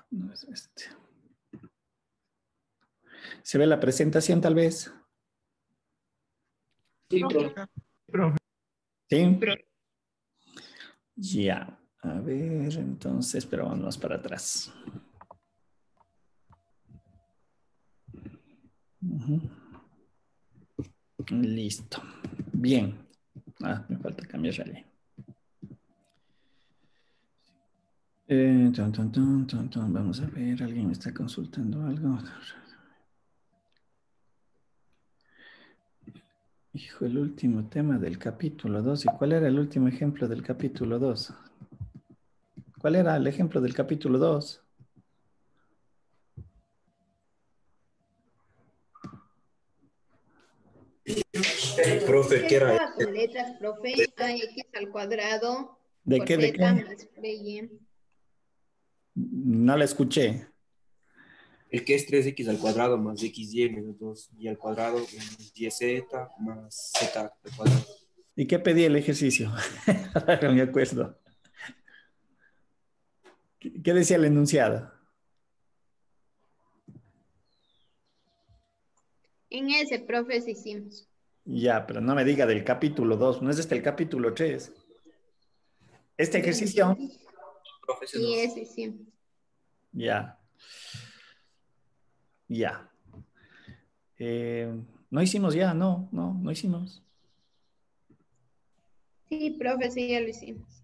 No es este. ¿Se ve la presentación tal vez? Sí, profe. Sí. Ya. A ver, entonces, pero vamos para atrás. Ujú. Listo. Bien. Me falta cambiar la ley. Vamos a ver, alguien me está consultando algo. Hijo, el último tema del capítulo 2. ¿Y cuál era el último ejemplo del capítulo 2? ¿Cuál era el ejemplo del capítulo 2? Profe, ¿qué era? Estaba con letras, profe. AX al cuadrado ¿De por qué? ¿De Z qué? más BY. No la escuché. El que es 3x al cuadrado más xy menos 2y al cuadrado menos yz más z al cuadrado. ¿Y qué pedí el ejercicio? Ahora no me acuerdo. ¿Qué decía el enunciado? En ese, profe, sí hicimos. Ya, pero no me diga del capítulo 2. No es este el capítulo 3. Este ejercicio. Profe, ese no. Sí, ese hicimos. Ya, ya. No hicimos ya, no hicimos. Sí, profe, sí, ya lo hicimos.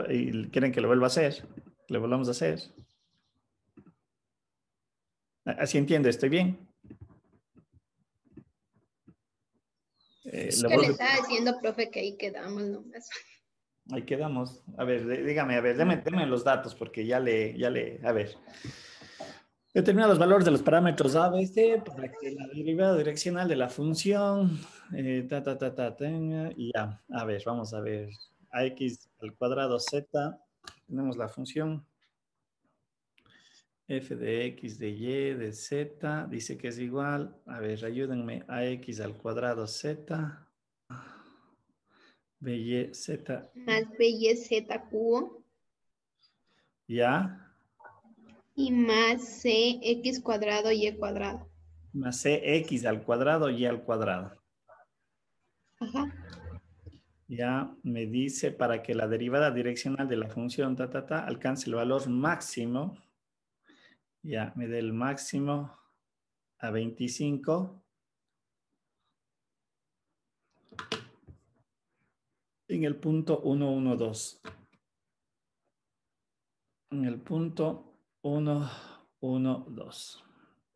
¿Y quieren que lo vuelva a hacer? ¿Le volvamos a hacer? Así entiende, ¿estoy bien? Es Lo que le vuelvo- estaba diciendo, profe, que ahí quedamos nomás. Ahí quedamos. A ver, dígame, a ver, deme los datos porque a ver. Determina los valores de los parámetros A, B, C para que la derivada direccional de la función, tenga, y ya. A ver, vamos a ver. AX al cuadrado Z, tenemos la función f de x, de y, de z, dice que es igual. A ver, ayúdenme. AX al cuadrado Z, BY, Z, Más BY Z cubo ya, y más CX cuadrado Y cuadrado. más CX al cuadrado, Y al cuadrado. Ajá. Ya me dice para que la derivada direccional de la función alcance el valor máximo. Ya me dé el máximo a 25 en el punto 112. En el punto 112.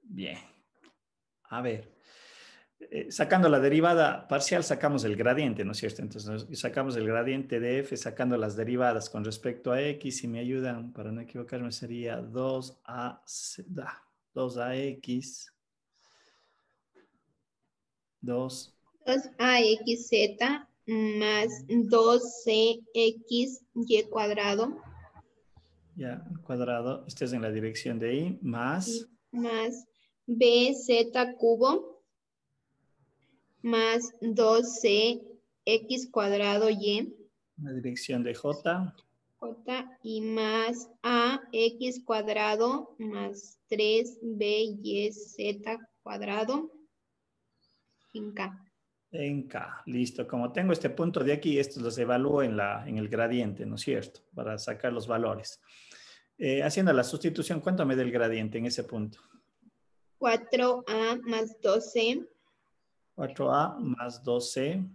Bien. A ver. Sacando la derivada parcial, sacamos el gradiente, ¿no es cierto? Entonces, sacamos el gradiente de f, sacando las derivadas con respecto a x, si me ayudan, para no equivocarme, sería 2ax, 2, 2AXZ más 2CX Y cuadrado ya, al cuadrado, este es en la dirección de y, y más, más BZ cubo más 2CX cuadrado Y la dirección de j, J y más AX cuadrado más 3BYZ cuadrado en K. en k. Listo, como tengo este punto de aquí, estos los evalúo en el gradiente, ¿no es cierto? Para sacar los valores. Haciendo la sustitución, ¿cuánto me da el gradiente en ese punto? 4A más 12 4a más 2c,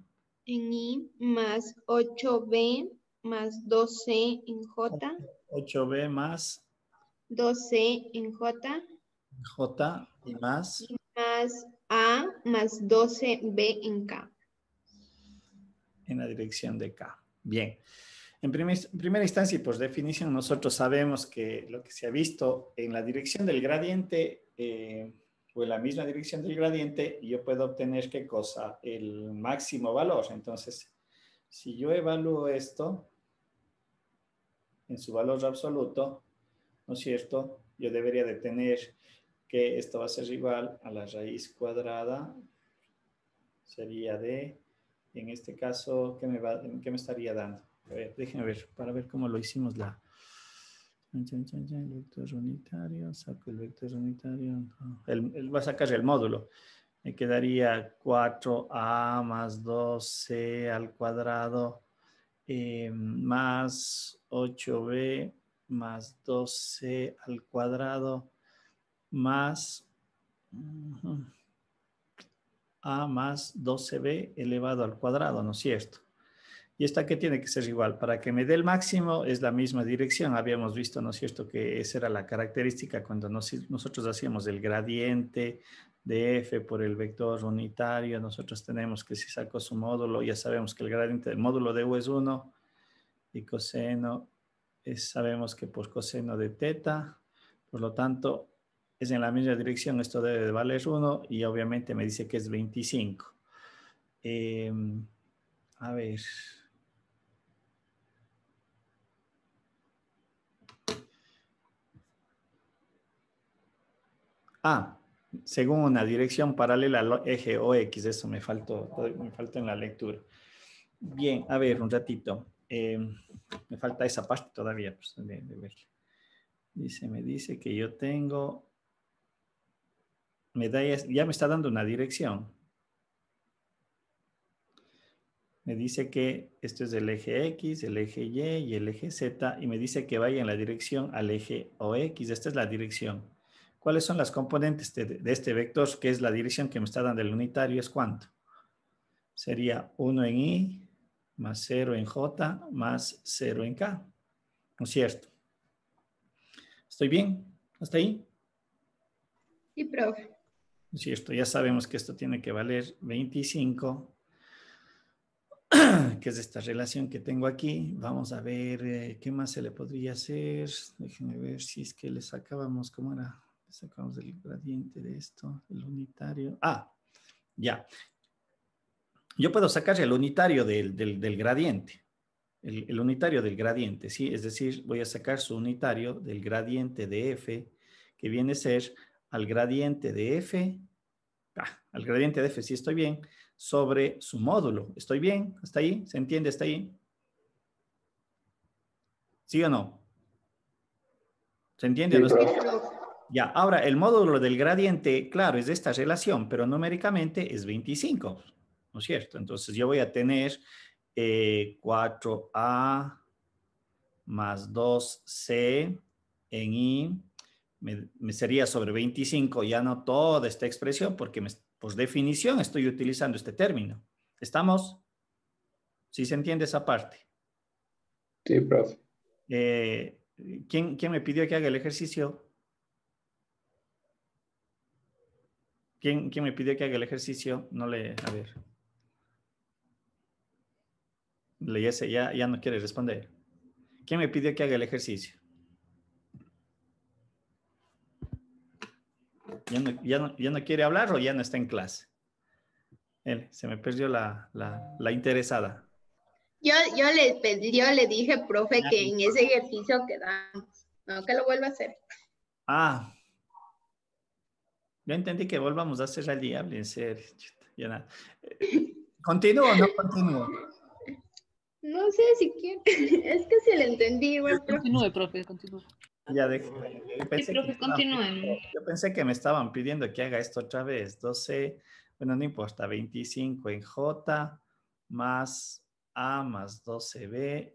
en I más 8B más 2C en J, 8b más 2C en J j y más y más A más 12B en K. en la dirección de k. Bien. En primera instancia y por definición, nosotros sabemos que lo que se ha visto en la dirección del gradiente o en la misma dirección del gradiente, yo puedo obtener qué cosa, el máximo valor. Entonces, si yo evalúo esto en su valor absoluto, ¿no es cierto? Yo debería de tener que esto va a ser igual a la raíz cuadrada, sería de, en este caso, ¿qué me estaría dando? A ver, déjenme ver, para ver cómo lo hicimos El vector unitario, saco el vector unitario. Va a sacar el módulo. Me quedaría 4a más 2c al cuadrado más 8b más 2c al cuadrado más a más 12b elevado al cuadrado, ¿no es cierto? Y esta que tiene que ser igual. Para que me dé el máximo es la misma dirección. Habíamos visto, ¿no es cierto?, que esa era la característica cuando nosotros hacíamos el gradiente de f por el vector unitario. Nosotros tenemos que si saco su módulo, ya sabemos que el gradiente del módulo de u es 1 y coseno sabemos que por coseno de teta, por lo tanto, es en la misma dirección. Esto debe de valer 1 y obviamente me dice que es 25. A ver... según una dirección paralela al eje OX, eso me faltó en la lectura. Bien, a ver, un ratito. Me falta esa parte todavía pues, de ver. Me dice que yo tengo, ya me está dando una dirección. Me dice que esto es el eje X, el eje Y y el eje Z, y me dice que vaya en la dirección al eje OX. Esta es la dirección. ¿Cuáles son las componentes de este vector, que es la dirección que me está dando el unitario? ¿Es cuánto? Sería 1 en Y, más 0 en J, más 0 en K. ¿No es cierto? ¿Estoy bien? ¿Hasta ahí? Sí, profe. ¿No es cierto? Ya sabemos que esto tiene que valer 25, que es esta relación que tengo aquí. Vamos a ver qué más se le podría hacer. Déjenme ver si es que le sacábamos, ¿cómo era? Le sacamos el gradiente de esto, el unitario. Ya. Yo puedo sacar el unitario del gradiente. El unitario del gradiente, ¿sí? Es decir, voy a sacar su unitario del gradiente de f, que viene a ser al gradiente de f, al gradiente de f, sí estoy bien, sobre su módulo. ¿Estoy bien? ¿Hasta ahí? ¿Se entiende hasta ahí? ¿Sí o no? ¿Se entiende o no? Sí, profe. Ya, ahora el módulo del gradiente, claro, es de esta relación, pero numéricamente es 25, ¿no es cierto? Entonces yo voy a tener 4a más 2c en y, me sería sobre 25, ya no toda esta expresión, porque por definición estoy utilizando este término. ¿Estamos? ¿Sí se entiende esa parte? Sí, profe. ¿Quién me pidió que haga el ejercicio? ¿Quién me pidió que haga el ejercicio? A ver. Ya no quiere responder. ¿Quién me pidió que haga el ejercicio? ¿Ya no quiere hablar o ya no está en clase? Se me perdió la interesada. Yo le dije, profe, que en ese ejercicio quedamos. No, que lo vuelva a hacer. Yo entendí que volvamos a hacer al diablo, en serio. Ya nada. ¿Continúo o no continúo? No sé si quiere. Es que si le entendí, igual, profe. Continúe, profe, continúe. Ya Sí, profe, continuemos. Yo pensé que me estaban pidiendo que haga esto otra vez. 12, bueno, no importa, 25 en J más A más 12B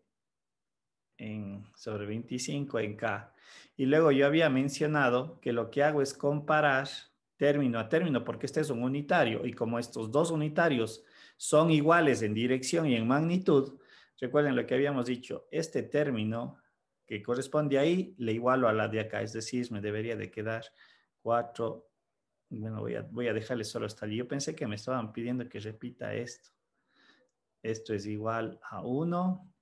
sobre 25 en K. Y luego yo había mencionado que lo que hago es comparar término a término, porque este es un unitario, y como estos dos unitarios son iguales en dirección y en magnitud, recuerden lo que habíamos dicho, este término que corresponde ahí, le igualo a la de acá, es decir, me debería de quedar 4, bueno, voy a dejarle solo hasta allí. Yo pensé que me estaban pidiendo que repita esto. Esto es igual a 1.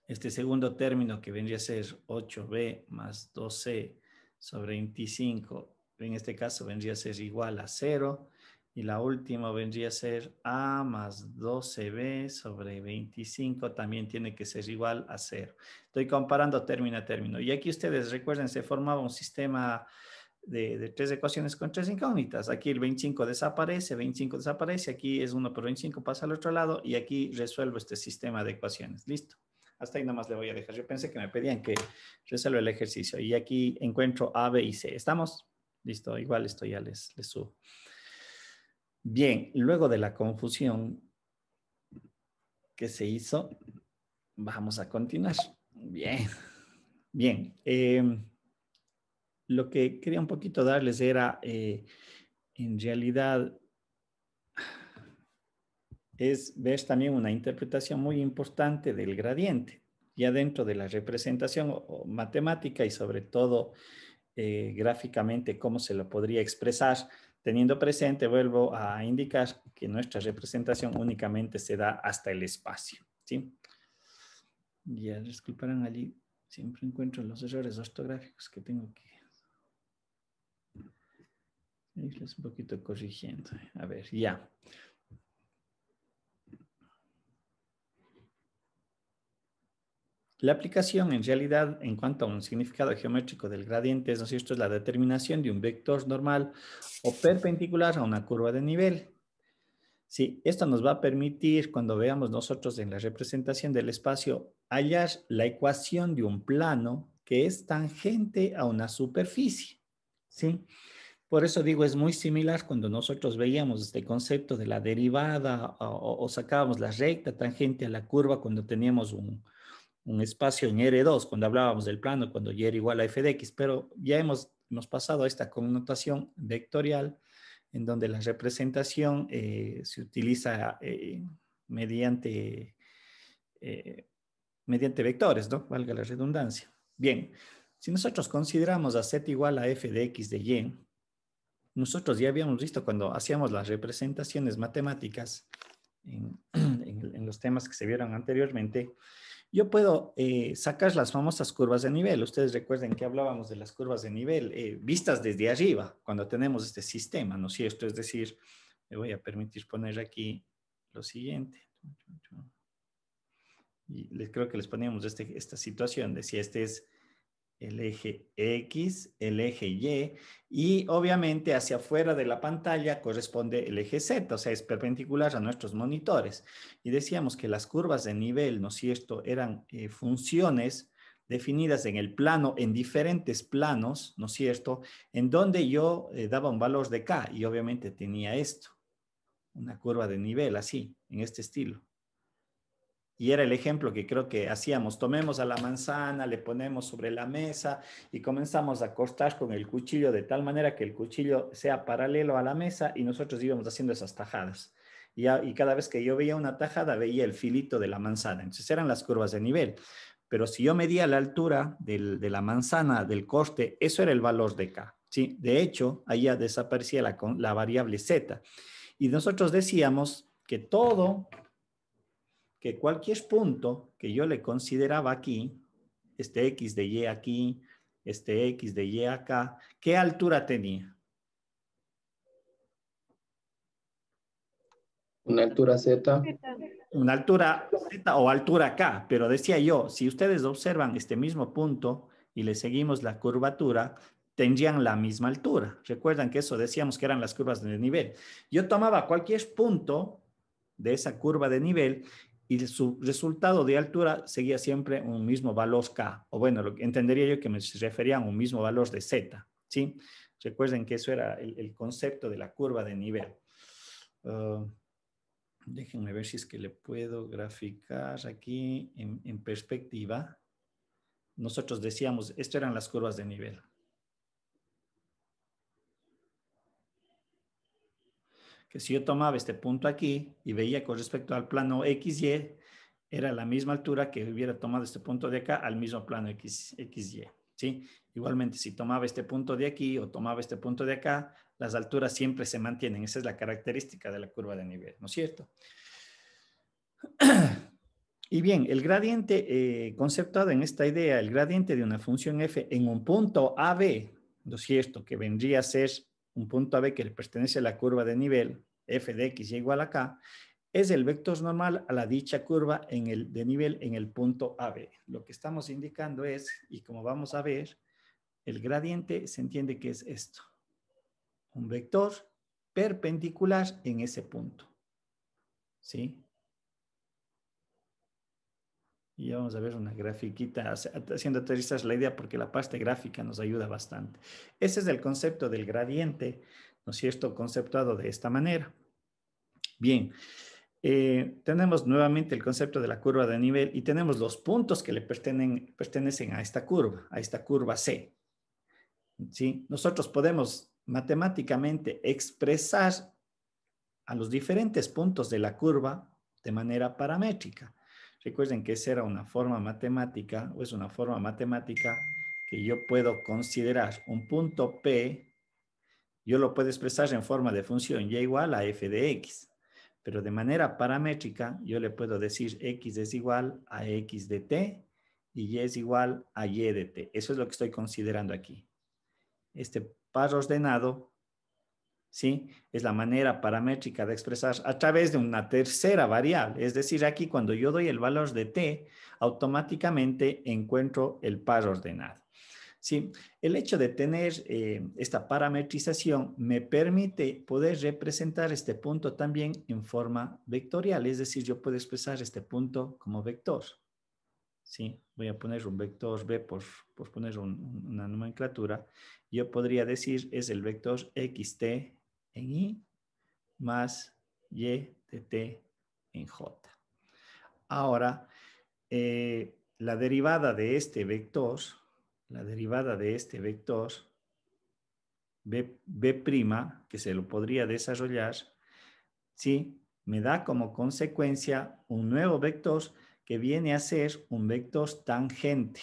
Este segundo término que vendría a ser 8b más 2c sobre 25, en este caso vendría a ser igual a 0. Y la última vendría a ser a más 12b sobre 25, también tiene que ser igual a 0. Estoy comparando término a término. Y aquí ustedes recuerden, se formaba un sistema de tres ecuaciones con tres incógnitas. Aquí el 25 desaparece, aquí es 1 por 25, pasa al otro lado, y aquí resuelvo este sistema de ecuaciones. ¿Listo? Hasta ahí nomás le voy a dejar. Yo pensé que me pedían que resuelva el ejercicio. Y aquí encuentro A, B y C. ¿Estamos? Listo, igual esto ya les subo. Bien, luego de la confusión que se hizo, vamos a continuar. Bien, bien. Lo que quería un poquito darles era, en realidad, es ver también una interpretación muy importante del gradiente, ya dentro de la representación o matemática y sobre todo gráficamente cómo se lo podría expresar. Teniendo presente, vuelvo a indicar que nuestra representación únicamente se da hasta el espacio, ¿sí? Ya disculparán allí, siempre encuentro los errores ortográficos que tengo que irles un poquito corrigiendo. A ver, ya. La aplicación en realidad en cuanto a un significado geométrico del gradiente es, ¿no es cierto?, es la determinación de un vector normal o perpendicular a una curva de nivel. Sí, esto nos va a permitir, cuando veamos nosotros en la representación del espacio, hallar la ecuación de un plano que es tangente a una superficie. ¿Sí? Por eso digo, es muy similar cuando nosotros veíamos este concepto de la derivada o sacábamos la recta tangente a la curva cuando teníamos un espacio en R2, cuando hablábamos del plano, cuando y era igual a f de x, pero ya hemos pasado a esta connotación vectorial, en donde la representación se utiliza mediante, mediante vectores, ¿no? Valga la redundancia. Bien, si nosotros consideramos a z igual a f de x de y, nosotros ya habíamos visto cuando hacíamos las representaciones matemáticas en los temas que se vieron anteriormente, yo puedo sacar las famosas curvas de nivel. Ustedes recuerden que hablábamos de las curvas de nivel vistas desde arriba cuando tenemos este sistema, ¿no es cierto? Es decir, me voy a permitir poner aquí lo siguiente. Y creo que les poníamos esta situación de si este es el eje X, el eje y obviamente hacia afuera de la pantalla corresponde el eje Z, o sea, es perpendicular a nuestros monitores. Y decíamos que las curvas de nivel, ¿no es cierto?, eran funciones definidas en el plano, en diferentes planos, ¿no es cierto?, en donde yo daba un valor de K y obviamente tenía esto, una curva de nivel así, en este estilo. Y era el ejemplo que creo que hacíamos. Tomemos a la manzana, le ponemos sobre la mesa y comenzamos a cortar con el cuchillo de tal manera que el cuchillo sea paralelo a la mesa y nosotros íbamos haciendo esas tajadas. Y cada vez que yo veía una tajada, veía el filito de la manzana. Entonces eran las curvas de nivel. Pero si yo medía la altura de la manzana, del corte, eso era el valor de K. ¿Sí? De hecho, ahí ya desaparecía la variable Z. Y nosotros decíamos que cualquier punto que yo le consideraba aquí, este X de Y aquí, este X de Y acá, ¿qué altura tenía? Una altura Z. Una altura Z o altura K, pero decía yo, si ustedes observan este mismo punto y le seguimos la curvatura, tendrían la misma altura. Recuerdan que eso decíamos que eran las curvas de nivel. Yo tomaba cualquier punto de esa curva de nivel y su resultado de altura seguía siempre un mismo valor K, o bueno, entendería yo que me referían a un mismo valor de Z, ¿sí? Recuerden que eso era el concepto de la curva de nivel. Déjenme ver si es que le puedo graficar aquí en perspectiva. Nosotros decíamos, esto eran las curvas de nivel. Que si yo tomaba este punto aquí y veía con respecto al plano XY, era la misma altura que hubiera tomado este punto de acá al mismo plano XY, ¿sí? Igualmente, si tomaba este punto de aquí o tomaba este punto de acá, las alturas siempre se mantienen. Esa es la característica de la curva de nivel, ¿no es cierto? Y bien, el gradiente conceptuado en esta idea, el gradiente de una función f en un punto AB, ¿no es cierto?, que vendría a ser un punto AB que le pertenece a la curva de nivel, f de x y igual a k, es el vector normal a la dicha curva de nivel en el punto AB. Lo que estamos indicando es, y como vamos a ver, el gradiente se entiende que es esto, un vector perpendicular en ese punto, ¿sí? Y vamos a ver una grafiquita haciendo aterrizar la idea porque la parte gráfica nos ayuda bastante. Ese es el concepto del gradiente, ¿no es cierto? Conceptuado de esta manera. Bien, tenemos nuevamente el concepto de la curva de nivel y tenemos los puntos que le pertenecen a esta curva C. ¿Sí? Nosotros podemos matemáticamente expresar a los diferentes puntos de la curva de manera paramétrica. Recuerden que esa era una forma matemática, o es una forma matemática que yo puedo considerar un punto P, yo lo puedo expresar en forma de función y igual a f de x, pero de manera paramétrica yo le puedo decir x es igual a x de t y y es igual a y de t. Eso es lo que estoy considerando aquí. Este par ordenado, ¿sí? Es la manera paramétrica de expresar a través de una tercera variable. Es decir, aquí cuando yo doy el valor de t, automáticamente encuentro el par ordenado. ¿Sí? El hecho de tener esta parametrización me permite poder representar este punto también en forma vectorial. Es decir, yo puedo expresar este punto como vector. ¿Sí? Voy a poner un vector b por poner una nomenclatura. Yo podría decir es el vector xt en i más y de t en j. Ahora, la derivada de este vector, b', que se lo podría desarrollar, ¿sí? Me da como consecuencia un nuevo vector que viene a ser un vector tangente.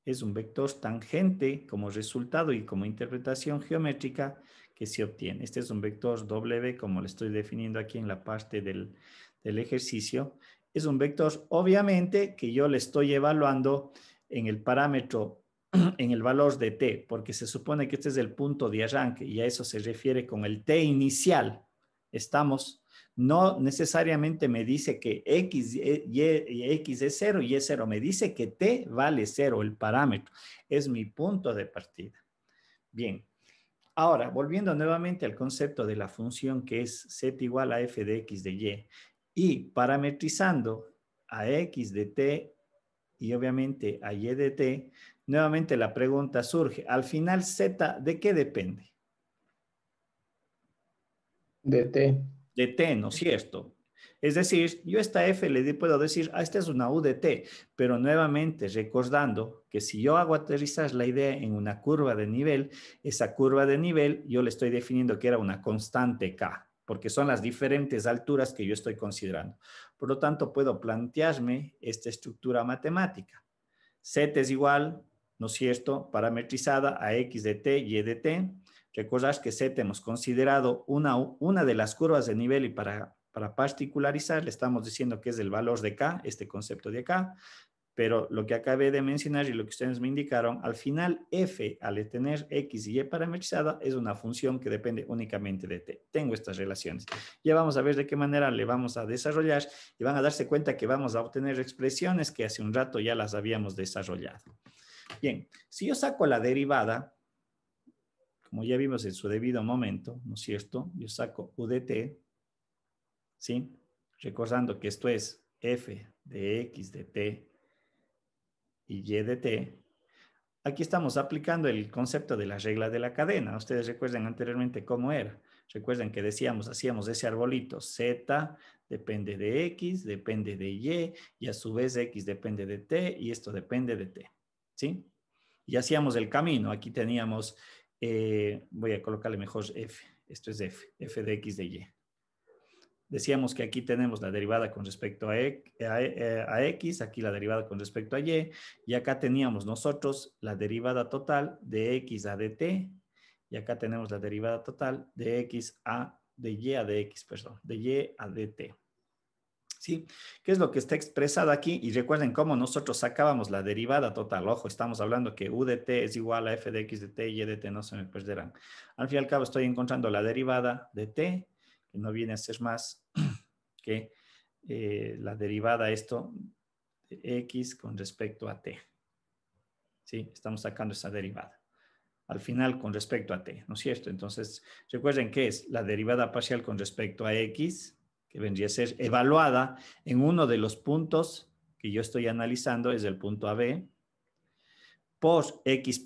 Es un vector tangente como resultado y como interpretación geométrica que se obtiene. Este es un vector W, como le estoy definiendo aquí en la parte del ejercicio. Es un vector, obviamente, que yo le estoy evaluando en el parámetro, en el valor de t, porque se supone que este es el punto de arranque y a eso se refiere con el t inicial. No necesariamente me dice que x es 0 y es 0. Me dice que t vale 0, el parámetro. Es mi punto de partida. Bien. Ahora, volviendo nuevamente al concepto de la función que es z igual a f de x de y y parametrizando a x de t y obviamente a y de t, nuevamente la pregunta surge, al final z, ¿de qué depende? De t. De t, ¿no es cierto? Es decir, yo a esta f le puedo decir, esta es una u de t, pero nuevamente recordando que si yo hago aterrizar la idea en una curva de nivel, esa curva de nivel yo le estoy definiendo que era una constante k, porque son las diferentes alturas que yo estoy considerando. Por lo tanto, puedo plantearme esta estructura matemática. Z es igual, ¿no es cierto?, parametrizada a x de t, y de t. Recordad que Z hemos considerado una de las curvas de nivel y para particularizar le estamos diciendo que es el valor de K, este concepto de K, pero lo que acabé de mencionar y lo que ustedes me indicaron, al final f al tener x y y parametrizada es una función que depende únicamente de t. Tengo estas relaciones. Ya vamos a ver de qué manera le vamos a desarrollar y van a darse cuenta que vamos a obtener expresiones que hace un rato ya las habíamos desarrollado. Bien, si yo saco la derivada, como ya vimos en su debido momento, ¿no es cierto? Yo saco u de t, ¿sí? Recordando que esto es f de x de t y y de t. Aquí estamos aplicando el concepto de la regla de la cadena. Ustedes recuerden anteriormente cómo era. Recuerden que decíamos, hacíamos ese arbolito. Z depende de x, depende de y a su vez x depende de t y esto depende de t. ¿Sí? Y hacíamos el camino. Aquí teníamos, voy a colocarle mejor f. Esto es f de x de y. Decíamos que aquí tenemos la derivada con respecto a x, aquí la derivada con respecto a y acá teníamos nosotros la derivada total de x a dt, y acá tenemos la derivada total de x a, de y a dx, perdón, de y a dt. ¿Sí? ¿Qué es lo que está expresado aquí? Y recuerden cómo nosotros sacábamos la derivada total. Ojo, estamos hablando que u de t es igual a f de x de t y de t, no se me perderán. Al fin y al cabo estoy encontrando la derivada de t, que no viene a ser más que la derivada esto de x con respecto a t. ¿Sí? Estamos sacando esa derivada. Al final con respecto a t, ¿no es cierto? Entonces, recuerden que es la derivada parcial con respecto a x, que vendría a ser evaluada en uno de los puntos que yo estoy analizando, es el punto AB, por x',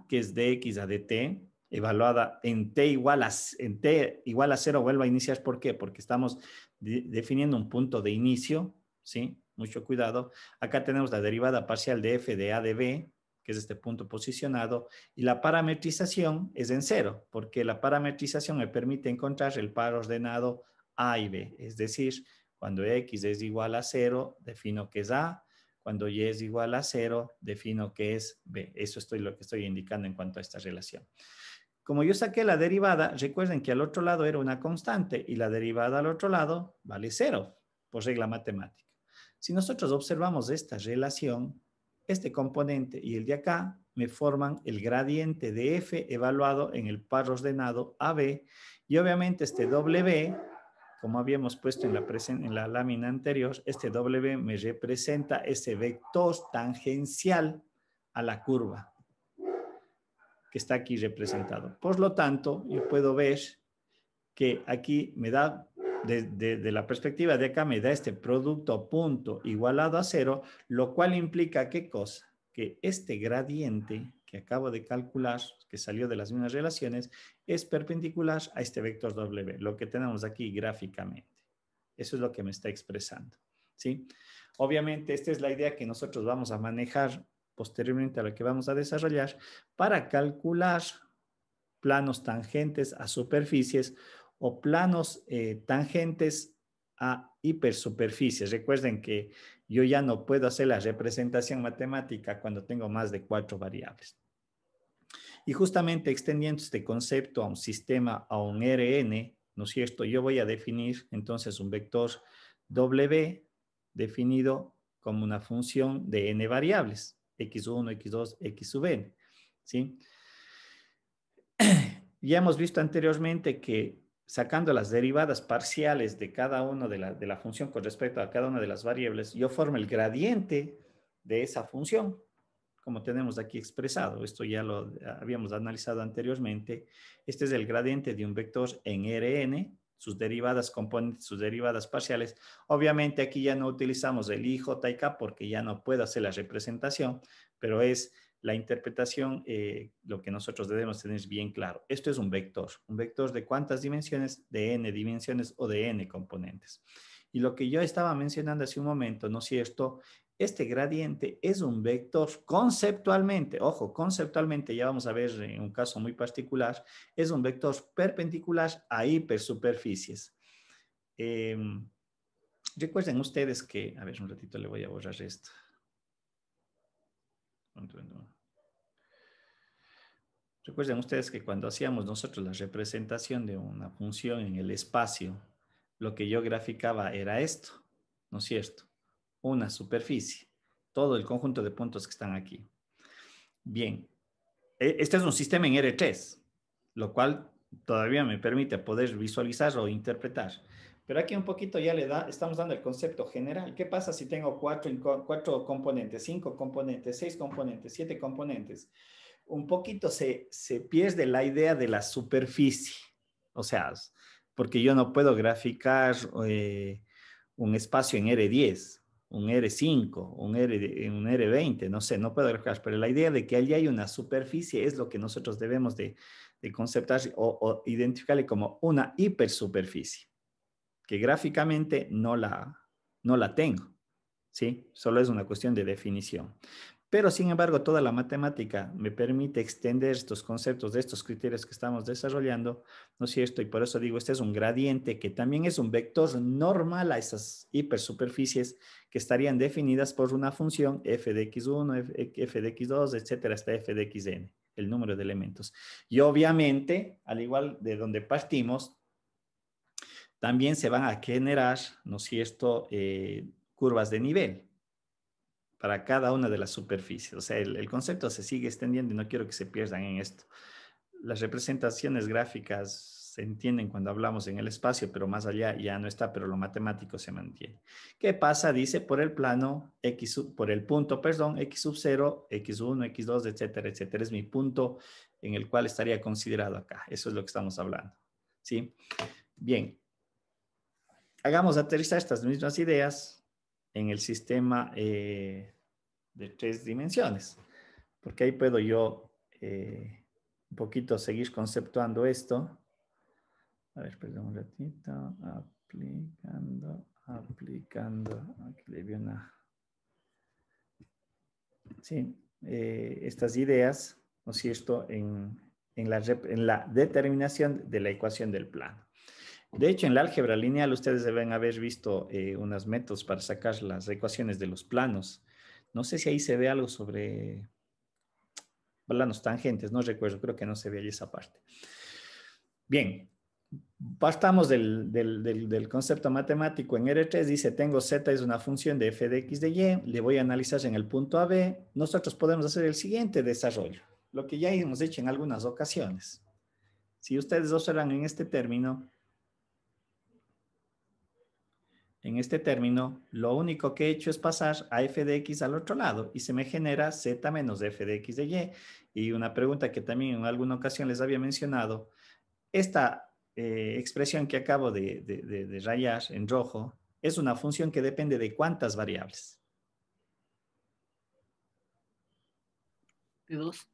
que es de x a dt, evaluada en t igual a 0, vuelvo a iniciar. ¿Por qué? Porque estamos definiendo un punto de inicio, ¿sí? Mucho cuidado. Acá tenemos la derivada parcial de f de a de b, que es este punto posicionado, y la parametrización es en 0, porque la parametrización me permite encontrar el par ordenado a y b, es decir, cuando x es igual a 0, defino que es a. Cuando y es igual a 0, defino que es b. Eso es lo que estoy indicando en cuanto a esta relación. Como yo saqué la derivada, recuerden que al otro lado era una constante y la derivada al otro lado vale 0, por regla matemática. Si nosotros observamos esta relación, este componente y el de acá me forman el gradiente de f evaluado en el par ordenado AB, y obviamente este W, como habíamos puesto en la lámina anterior, este W me representa ese vector tangencial a la curva que está aquí representado. Por lo tanto, yo puedo ver que aquí me da, de la perspectiva de acá, me da este producto punto igualado a 0, lo cual implica, ¿qué cosa? Que este gradiente que acabo de calcular, que salió de las mismas relaciones, es perpendicular a este vector W, lo que tenemos aquí gráficamente. Eso es lo que me está expresando, ¿sí? Obviamente, esta es la idea que nosotros vamos a manejar posteriormente a lo que vamos a desarrollar para calcular planos tangentes a superficies o planos tangentes a hipersuperficies. Recuerden que yo ya no puedo hacer la representación matemática cuando tengo más de 4 variables. Y justamente extendiendo este concepto a un sistema, a un Rn, ¿no es cierto? Yo voy a definir entonces un vector W definido como una función de n variables, x1, x2, x sub n, ¿sí? Ya hemos visto anteriormente que sacando las derivadas parciales de cada una de la función con respecto a cada una de las variables, yo formo el gradiente de esa función, como tenemos aquí expresado. Esto ya lo habíamos analizado anteriormente. Este es el gradiente de un vector en Rn, sus derivadas componentes, sus derivadas parciales. Obviamente aquí ya no utilizamos el I, J y K porque ya no puedo hacer la representación, pero es la interpretación, lo que nosotros debemos tener bien claro. Esto es un vector de ¿cuántas dimensiones? De n dimensiones o de n componentes. Y lo que yo estaba mencionando hace un momento, ¿no es cierto? Este gradiente es un vector conceptualmente, ojo, conceptualmente, ya vamos a ver en un caso muy particular, es un vector perpendicular a hipersuperficies. Recuerden ustedes que, a ver, un ratito le voy a borrar esto. Recuerden ustedes que cuando hacíamos nosotros la representación de una función en el espacio, lo que yo graficaba era esto, ¿no es cierto? Una superficie, todo el conjunto de puntos que están aquí. Bien, este es un sistema en R3, lo cual todavía me permite poder visualizar o interpretar. Pero aquí un poquito ya estamos dando el concepto general. ¿Qué pasa si tengo 4 componentes, 5 componentes, 6 componentes, 7 componentes? Un poquito se pierde la idea de la superficie. O sea, porque yo no puedo graficar un espacio en R10, un R5, un R20, no sé, no puedo graficar, pero la idea de que allí hay una superficie es lo que nosotros debemos de conceptar o identificarle como una hipersuperficie, que gráficamente no la tengo, ¿sí? Solo es una cuestión de definición. Pero, sin embargo, toda la matemática me permite extender estos conceptos de estos criterios que estamos desarrollando, ¿no es cierto? Y por eso digo, este es un gradiente que también es un vector normal a esas hipersuperficies que estarían definidas por una función f de x1, f de x2, etcétera, hasta f de xn, el número de elementos. Y obviamente, al igual de donde partimos, también se van a generar, ¿no es cierto?, curvas de nivel para cada una de las superficies. O sea, el concepto se sigue extendiendo y no quiero que se pierdan en esto. Las representaciones gráficas se entienden cuando hablamos en el espacio, pero más allá ya no está, pero lo matemático se mantiene. ¿Qué pasa? Dice por el plano, por el punto, perdón, x sub 0, x1, x2, etcétera, etcétera. Es mi punto en el cual estaría considerado acá. Eso es lo que estamos hablando. ¿Sí? Bien. hagamos aterrizar estas mismas ideas en el sistema de 3 dimensiones, porque ahí puedo yo un poquito seguir conceptuando esto. A ver, perdón un ratito. Aplicando. Aquí le vi una. Sí, estas ideas, ¿no es cierto?, en la determinación de la ecuación del plano. De hecho, en la álgebra lineal ustedes deben haber visto unos métodos para sacar las ecuaciones de los planos. No sé si ahí se ve algo sobre planos tangentes, no recuerdo, creo que no se ve ahí esa parte. Bien, partamos del concepto matemático en R3, dice, tengo Z es una función de f de x de y, le voy a analizar en el punto AB. Nosotros podemos hacer el siguiente desarrollo, lo que ya hemos hecho en algunas ocasiones. Si ustedes observan en este término, lo único que he hecho es pasar a f de x al otro lado y se me genera z menos f de x de y. Y una pregunta que también en alguna ocasión les había mencionado, esta expresión que acabo de rayar en rojo es una función que depende de ¿cuántas variables? De 2.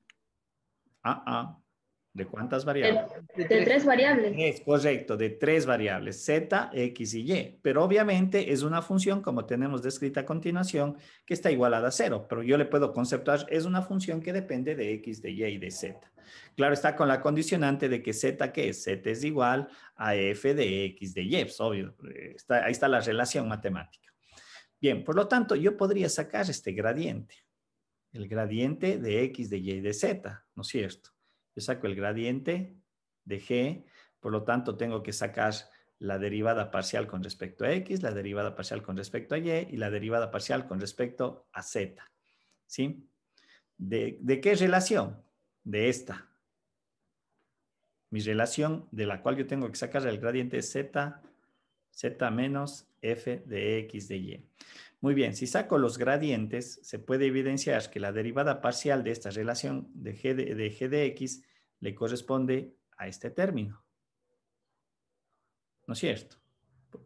¿De cuántas variables? De 3 variables. Es correcto, de 3 variables, z, x y y. Pero obviamente es una función, como tenemos descrita a continuación, que está igualada a 0. Pero yo le puedo conceptuar, es una función que depende de x, de y y de z. Claro, está con la condicionante de que z, ¿qué es? Z es igual a f de x de y. Pues obvio, ahí está la relación matemática. Bien, por lo tanto, yo podría sacar este gradiente. El gradiente de x, de y y de z, ¿no es cierto? Yo saco el gradiente de g, por lo tanto tengo que sacar la derivada parcial con respecto a x, la derivada parcial con respecto a y y la derivada parcial con respecto a z. ¿Sí? ¿De qué relación? De esta. Mi relación de la cual yo tengo que sacar el gradiente es z menos f de x de y. Muy bien, si saco los gradientes, se puede evidenciar que la derivada parcial de esta relación de g de x le corresponde a este término. ¿No es cierto?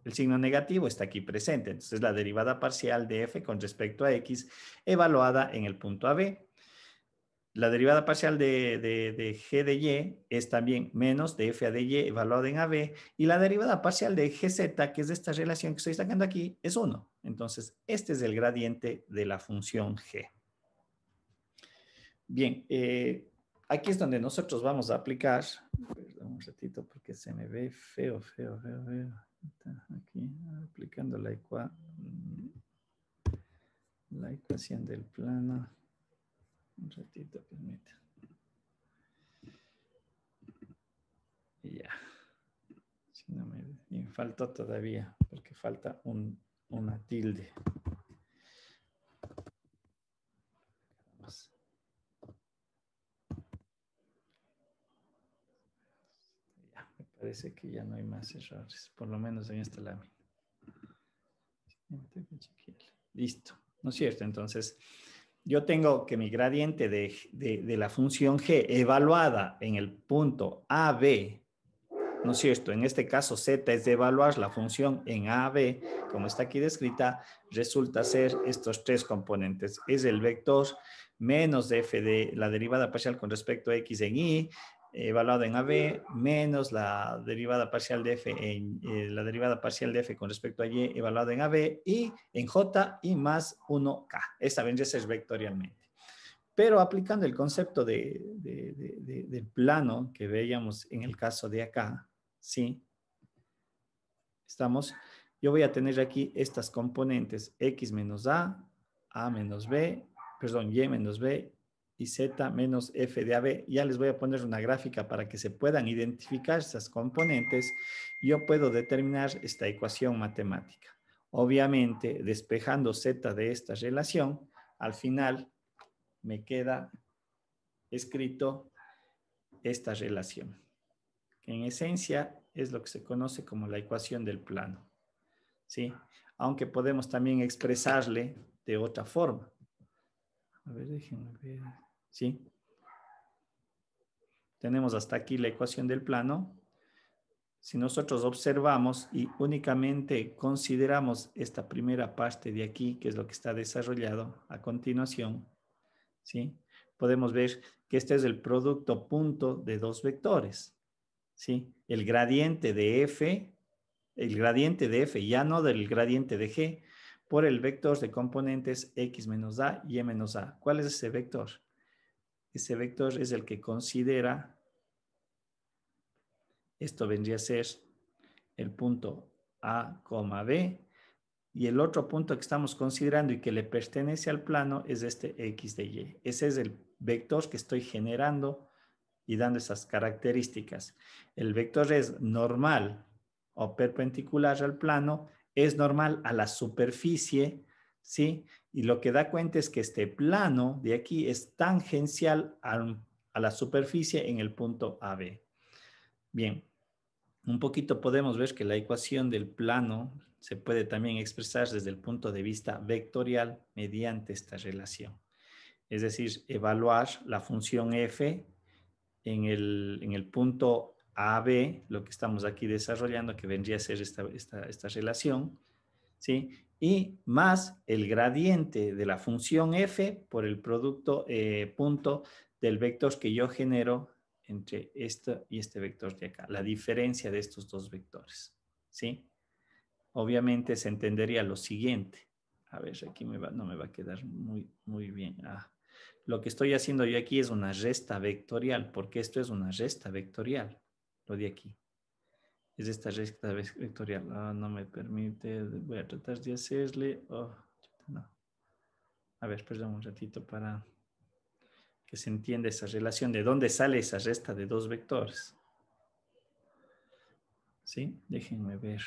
El signo negativo está aquí presente, entonces la derivada parcial de f con respecto a x evaluada en el punto AB. La derivada parcial de g de y es también menos de f a de y evaluada en AB, y la derivada parcial de gz, que es de esta relación que estoy sacando aquí, es 1. Entonces, este es el gradiente de la función g. Bien, aquí es donde nosotros vamos a aplicar, perdón un ratito porque se me ve feo. Aquí, aplicando la ecuación del plano. Un ratito, permita. Y ya. Si no me faltó todavía, porque falta una tilde. Ya, me parece que ya no hay más errores, por lo menos en esta lámina. Listo, ¿no es cierto? Entonces, yo tengo que mi gradiente de la función g evaluada en el punto AB, ¿no es cierto? En este caso, z es de evaluar la función en AB, como está aquí descrita, resulta ser estos 3 componentes. Es el vector menos de f de la derivada parcial con respecto a x en y, evaluado en AB, menos la derivada parcial de f la derivada parcial de f con respecto a y, evaluado en AB, y en j, y más 1k. Esta vendría a ser vectorialmente. Pero aplicando el concepto del plano que veíamos en el caso de acá, ¿sí? Yo voy a tener aquí estas componentes, x menos a menos b, perdón, y menos b, y z menos f de AB. Ya les voy a poner una gráfica para que se puedan identificar esas componentes. Yo puedo determinar esta ecuación matemática. Obviamente, despejando z de esta relación, al final me queda escrito esta relación, que en esencia es lo que se conoce como la ecuación del plano, ¿sí? Aunque podemos también expresarle de otra forma. A ver, déjenme ver. ¿Sí? Tenemos hasta aquí la ecuación del plano. si nosotros observamos y únicamente consideramos esta primera parte de aquí, que es lo que está desarrollado a continuación, ¿sí? Podemos ver que este es el producto punto de dos vectores, ¿sí? El gradiente de F, ya no del gradiente de G, por el vector de componentes X menos A y Y menos A. ¿Cuál es ese vector? Ese vector es el que considera, esto vendría a ser el punto A, B, y el otro punto que estamos considerando y que le pertenece al plano es este X de Y. Ese es el vector que estoy generando y dando esas características. El vector es normal o perpendicular al plano, es normal a la superficie, ¿sí? Y lo que da cuenta es que este plano de aquí es tangencial a la superficie en el punto AB. Bien, un poquito podemos ver que la ecuación del plano se puede también expresar desde el punto de vista vectorial mediante esta relación. Es decir, evaluar la función f en el punto AB, lo que estamos aquí desarrollando, que vendría a ser esta relación, ¿sí? Y más el gradiente de la función f por el producto punto del vector que yo genero entre este y este vector de acá, la diferencia de estos dos vectores, ¿sí? Obviamente se entendería lo siguiente. A ver, aquí no me va a quedar muy bien. Lo que estoy haciendo yo aquí es una resta vectorial, porque esto es una resta vectorial, lo de aquí. Es esta resta vectorial. No me permite, voy a tratar de hacerle. No. A ver, perdón un ratito para que se entienda esa relación. ¿De dónde sale esa resta de dos vectores? ¿Sí? Déjenme ver.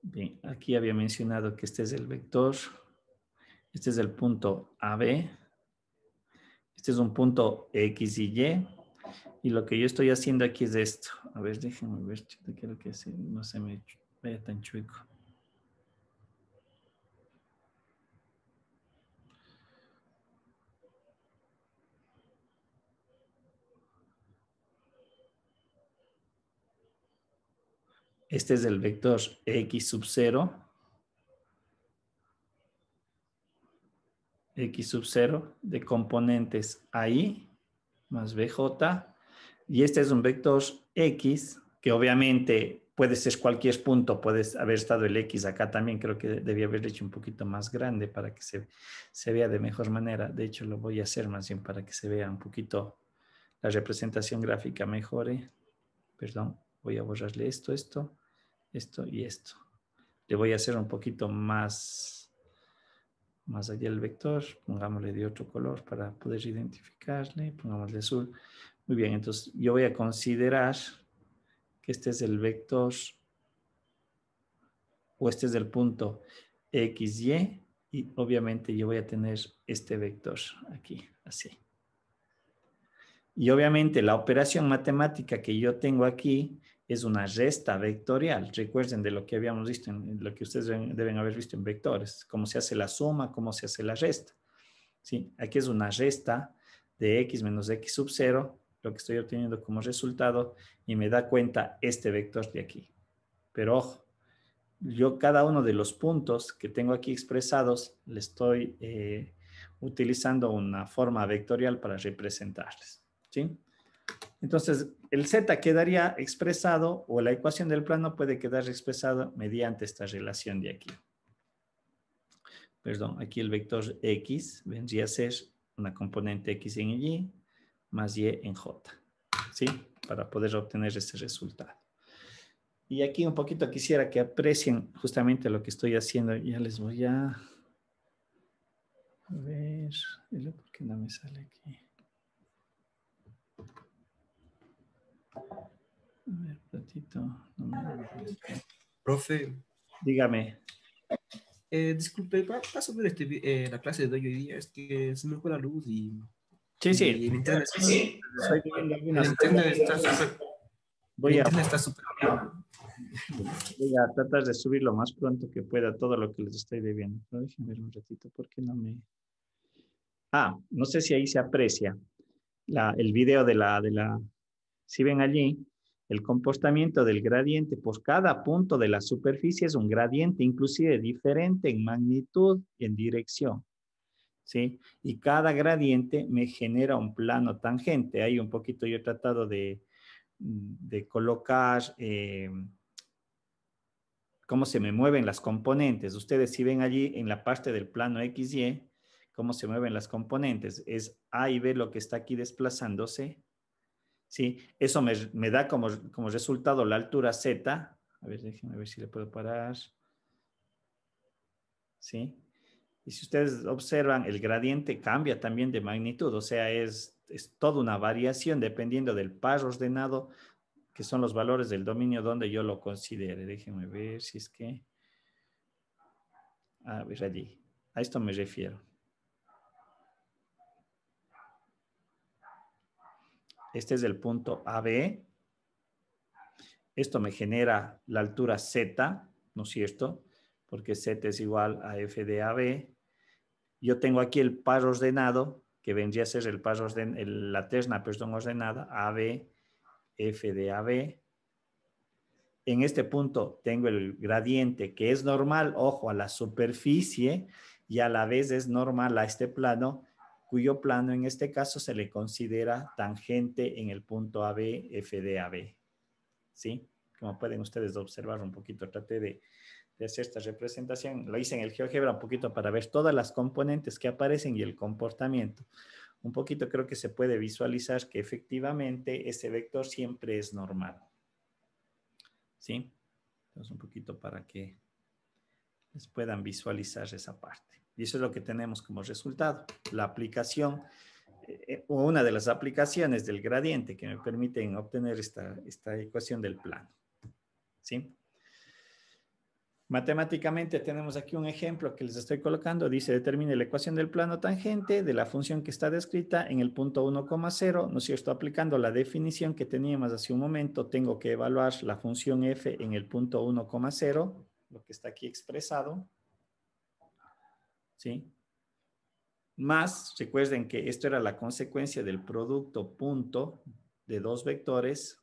Bien, aquí había mencionado que este es el vector. Este es el punto AB. Este es un punto X y Y. Y lo que yo estoy haciendo aquí es esto. A ver, déjenme ver. Quiero que no se me vaya tan chueco. Este es el vector X sub 0. X sub 0 de componentes AI más BJ. Y este es un vector X que obviamente puede ser cualquier punto. Puede haber estado el X acá también. Creo que debía haber hecho un poquito más grande para que se vea de mejor manera. De hecho, lo voy a hacer más bien para que se vea un poquito la representación gráfica mejore. Perdón, voy a borrarle esto y esto. Le voy a hacer un poquito más allá el vector, pongámosle de otro color para poder identificarle, pongámosle azul. Muy bien, entonces yo voy a considerar que este es el vector o este es el punto XY y obviamente yo voy a tener este vector aquí, así. Y obviamente la operación matemática que yo tengo aquí es una resta vectorial. Recuerden de lo que habíamos visto, en lo que ustedes deben haber visto en vectores, cómo se hace la suma, cómo se hace la resta. ¿Sí? Aquí es una resta de x menos x sub 0, lo que estoy obteniendo como resultado, y me da cuenta este vector de aquí. Pero ojo, yo cada uno de los puntos que tengo aquí expresados, le estoy utilizando una forma vectorial para representarles. ¿Sí? Entonces, el z quedaría expresado, o la ecuación del plano puede quedar expresada mediante esta relación de aquí. Perdón, aquí el vector x vendría a ser una componente x en y más y en j, ¿sí? Para poder obtener este resultado. Y aquí un poquito quisiera que aprecien justamente lo que estoy haciendo. Ya les voy a ver, ¿por qué no me sale aquí? A ver, ratito. Profe, Dígame. disculpe, paso ver la clase de hoy día, es que se me fue la luz y Sí. el internet, Estoy viendo el algunas internet está súper, Voy a bien. tratar de subir lo más pronto que pueda todo lo que les estoy debiendo. Pero déjenme ver un ratito, ¿por qué no me...? No sé si ahí se aprecia el video de la... Si ven allí, El comportamiento del gradiente por cada punto de la superficie es un gradiente inclusive diferente en magnitud y en dirección, ¿sí? Y cada gradiente me genera un plano tangente. Ahí un poquito yo he tratado de colocar cómo se me mueven las componentes. Ustedes si ven allí en la parte del plano XY, cómo se mueven las componentes. Es A y B lo que está aquí desplazándose. ¿Sí? Eso me da como resultado la altura Z. A ver, déjenme ver si le puedo parar. ¿Sí? Y si ustedes observan, el gradiente cambia también de magnitud. O sea, es toda una variación dependiendo del par ordenado, que son los valores del dominio donde yo lo considere. Déjenme ver si es que... A ver, allí. A esto me refiero. Este es el punto AB. Esto me genera la altura Z, ¿no es cierto? Porque Z es igual a F de AB. Yo tengo aquí el par ordenado, que vendría a ser el par la terna, perdón, ordenada, AB, F de AB. En este punto tengo el gradiente que es normal, ojo, a la superficie y a la vez es normal a este plano, cuyo plano en este caso se le considera tangente en el punto AB, F de AB. ¿Sí? Como pueden ustedes observar un poquito, traté de hacer esta representación. Lo hice en el GeoGebra un poquito para ver todas las componentes que aparecen y el comportamiento. Un poquito creo que se puede visualizar que efectivamente ese vector siempre es normal. ¿Sí? Entonces un poquito para que les puedan visualizar esa parte. Y eso es lo que tenemos como resultado. La aplicación, o una de las aplicaciones del gradiente que me permiten obtener esta ecuación del plano. ¿Sí? Matemáticamente tenemos aquí un ejemplo que les estoy colocando. Dice, determine la ecuación del plano tangente de la función que está descrita en el punto 1,0. ¿No es cierto? Aplicando la definición que teníamos hace un momento, tengo que evaluar la función f en el punto 1,0, lo que está aquí expresado. ¿Sí? Más, recuerden que esto era la consecuencia del producto punto de dos vectores,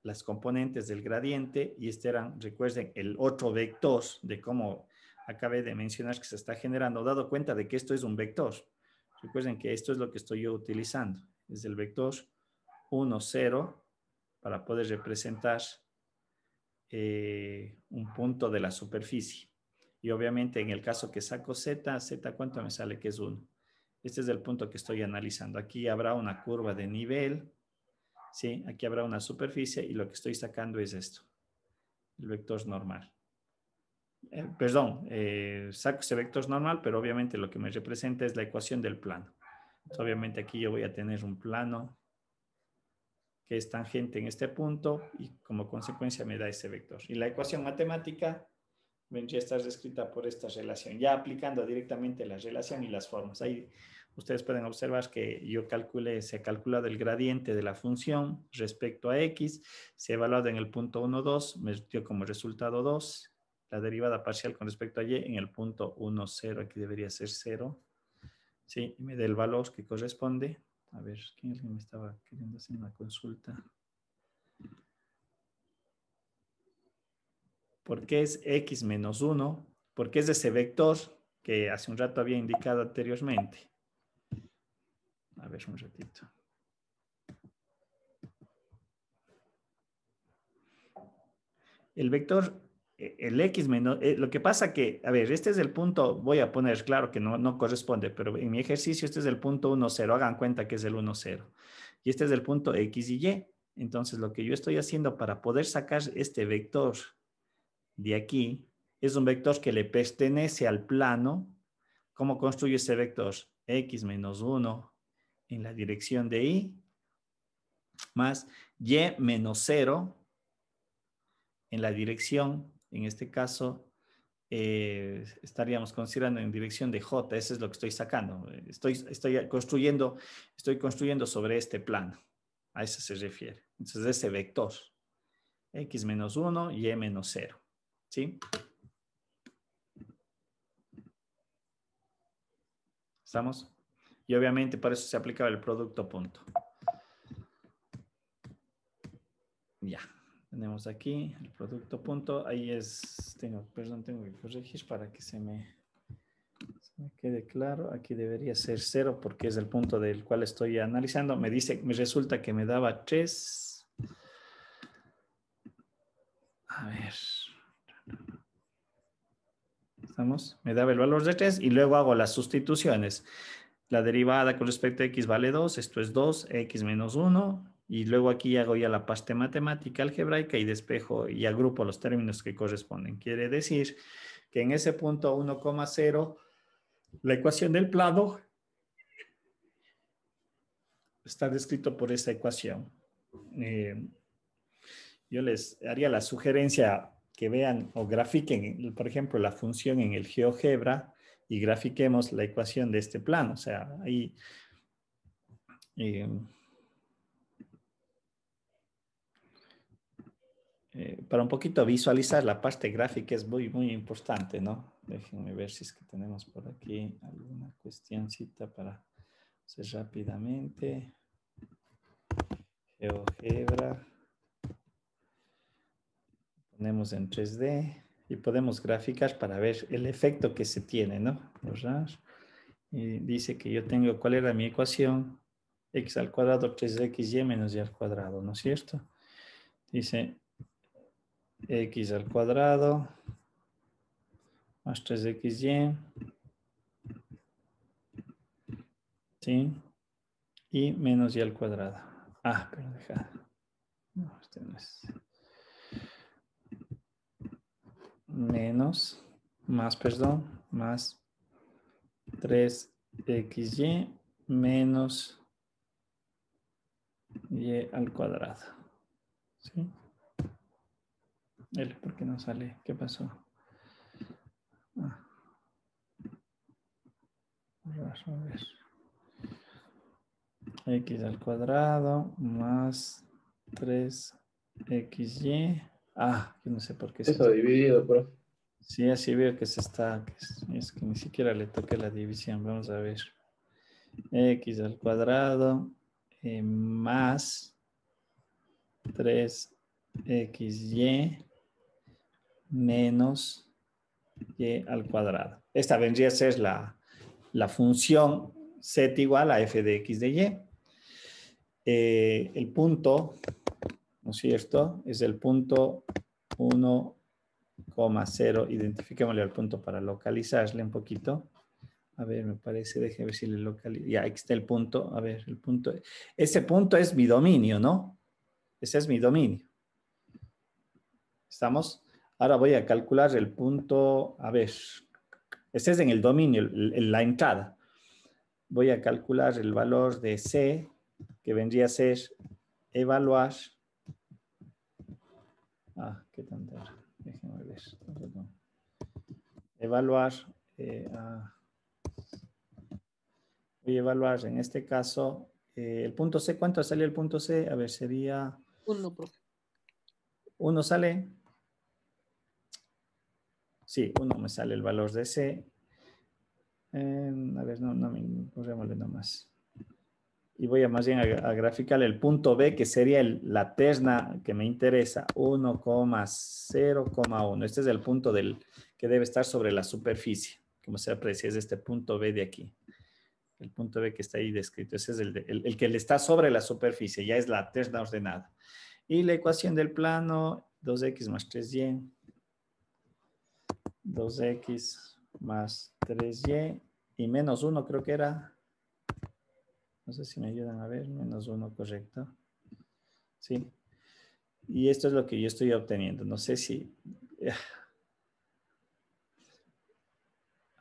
las componentes del gradiente, y este eran, recuerden, el otro vector de cómo acabé de mencionar que se está generando, dado cuenta de que esto es un vector. Recuerden que esto es lo que estoy yo utilizando. Es el vector 1, 0, para poder representar un punto de la superficie. Y obviamente en el caso que saco Z, Z ¿cuánto me sale? Que es 1. Este es el punto que estoy analizando. Aquí habrá una curva de nivel. ¿Sí? Aquí habrá una superficie y lo que estoy sacando es esto, el vector normal. Saco ese vector normal, pero obviamente lo que me representa es la ecuación del plano. Entonces, obviamente aquí yo voy a tener un plano que es tangente en este punto y como consecuencia me da ese vector. Y la ecuación matemática vendría a estar descrita por esta relación, ya aplicando directamente la relación y las formas. Ahí ustedes pueden observar que yo se ha calculado el gradiente de la función respecto a x, se ha evaluado en el punto 1, 2, me dio como resultado 2, la derivada parcial con respecto a y en el punto 1, 0, aquí debería ser 0, ¿sí? Y me da el valor que corresponde. A ver, ¿quién me estaba queriendo hacer una consulta? ¿Por qué es x menos 1? Porque es ese vector que hace un rato había indicado anteriormente. A ver, un ratito. El vector, el x menos, lo que pasa que, a ver, este es el punto, voy a poner claro que no corresponde, pero en mi ejercicio este es el punto 1, 0, hagan cuenta que es el 1, 0. Y este es el punto x y y. Entonces, lo que yo estoy haciendo para poder sacar este vector de aquí, es un vector que le pertenece al plano. ¿Cómo construyo ese vector? X menos 1 en la dirección de y, más y menos 0 en la dirección, en este caso, estaríamos considerando en dirección de J. Eso es lo que estoy sacando. Estoy construyendo sobre este plano. A eso se refiere. Entonces, ese vector, X menos 1, Y menos 0. ¿Sí? ¿Estamos? Y obviamente por eso se aplicaba el producto punto. Vemos aquí el producto punto. Ahí es, perdón, tengo que corregir para que se me quede claro. Aquí debería ser 0 porque es el punto del cual estoy analizando. Me dice, me resulta que me daba 3. A ver. ¿Estamos? Me daba el valor de 3 y luego hago las sustituciones. La derivada con respecto a x vale 2, esto es 2, x menos 1. Y luego aquí hago ya la parte matemática algebraica y despejo y agrupo los términos que corresponden. Quiere decir que en ese punto 1,0, la ecuación del plano está descrito por esta ecuación. Yo les haría la sugerencia que vean o grafiquen, por ejemplo, la función en el GeoGebra y grafiquemos la ecuación de este plano. O sea, ahí... para un poquito visualizar la parte gráfica es muy, muy importante, ¿no? Déjenme ver si es que tenemos por aquí alguna cuestioncita para hacer rápidamente. GeoGebra. Ponemos en 3D y podemos graficar para ver el efecto que se tiene, ¿no? Borrar. Y dice que yo tengo, ¿cuál era mi ecuación? X al cuadrado 3xy menos y al cuadrado, ¿no es cierto? Dice x al cuadrado más 3xy, ¿sí? Y menos y al cuadrado. Ah, pero deja. No, este no es. Menos, más, perdón, más 3xy menos y al cuadrado. ¿Sí? ¿Por qué no sale? ¿Qué pasó? Ah. Vamos a ver. X al cuadrado más 3xy. Ah, yo no sé por qué se Eso está. dividido, profe. Sí, así veo que se está. Es que ni siquiera le toqué la división. Vamos a ver. X al cuadrado más 3xy menos y al cuadrado. Esta vendría a ser la función z igual a f de x de y. El punto, ¿no es cierto? Es el punto 1,0. Identifiquémosle al punto para localizarle un poquito. A ver, me parece, déjeme ver si le localizo. Ya, aquí está el punto. A ver, el punto. Ese punto es mi dominio, ¿no? Ese es mi dominio. ¿Estamos? Ahora voy a calcular el punto. A ver, este es en el dominio, en la entrada. Voy a calcular el valor de C, que vendría a ser evaluar. Ah, qué tontería. Déjenme ver. Perdón. Evaluar. Voy a evaluar en este caso el punto C. ¿Cuánto salió el punto C? A ver, sería... 1, profe. 1 sale. Sí, 1 me sale el valor de C. A ver, borrémosle nomás. Y voy a más bien a graficar el punto B, que sería la terna que me interesa, 1,0,1. Este es el punto que debe estar sobre la superficie, como se aprecia, es este punto B de aquí. El punto B que está ahí descrito, ese es el que le está sobre la superficie, ya es la terna ordenada. Y la ecuación del plano, 2x más 3y, 2x más 3y, y menos 1 creo que era. No sé si me ayudan a ver, menos 1, correcto. Sí. Y esto es lo que yo estoy obteniendo. No sé si...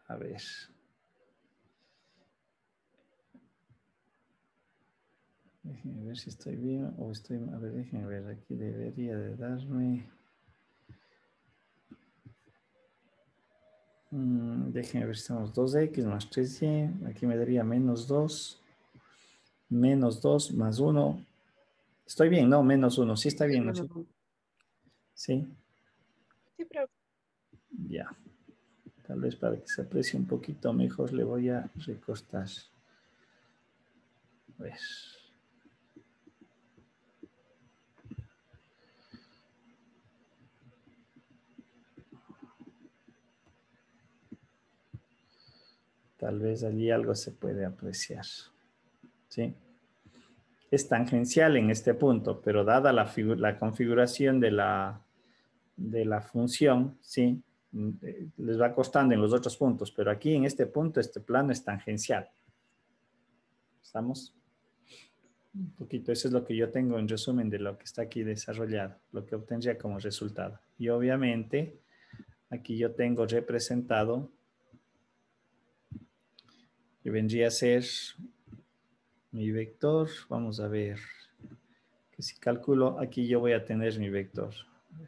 A ver. Déjenme ver si estoy bien o estoy... A ver, déjenme ver. Aquí debería de darme... Déjenme ver si estamos 2x más 3y. Aquí me daría menos 2. Menos 2 más 1. Estoy bien, ¿no? Menos 1. Sí está bien, ¿no? Sí. Sí, profe. Ya. Tal vez para que se aprecie un poquito mejor le voy a recortar. A ver. Tal vez allí algo se puede apreciar. ¿Sí? Es tangencial en este punto, pero dada la configuración de la función, ¿sí? Les va costando en los otros puntos, pero aquí en este punto, este plano es tangencial. ¿Estamos? Un poquito, eso es lo que yo tengo en resumen de lo que está aquí desarrollado, lo que obtendría como resultado. Y obviamente, aquí yo tengo representado que vendría a ser mi vector. Vamos a ver, que si calculo, aquí yo voy a tener mi vector. A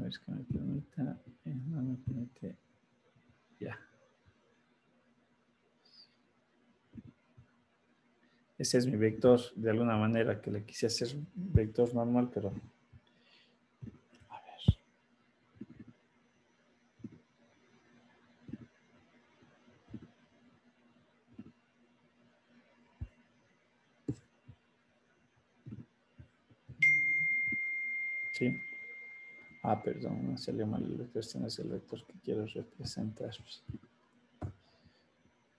ver que me permita, no me permite, ya. Ese es mi vector, de alguna manera que le quise hacer vector normal, pero a ver. Sí. Ah, perdón, me salió mal el vector, este no es el vector que quiero representar.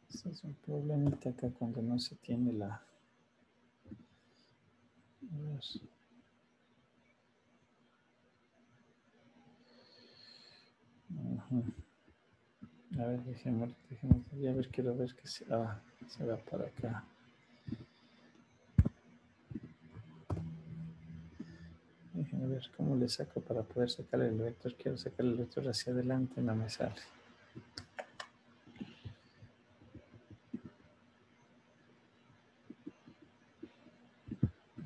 Ese es un problemita acá cuando no se tiene la... A ver. A ver, déjeme, ya ver, quiero ver que se va para acá. Déjenme ver cómo le saco para poder sacar el vector. Quiero sacar el vector hacia adelante, no me sale.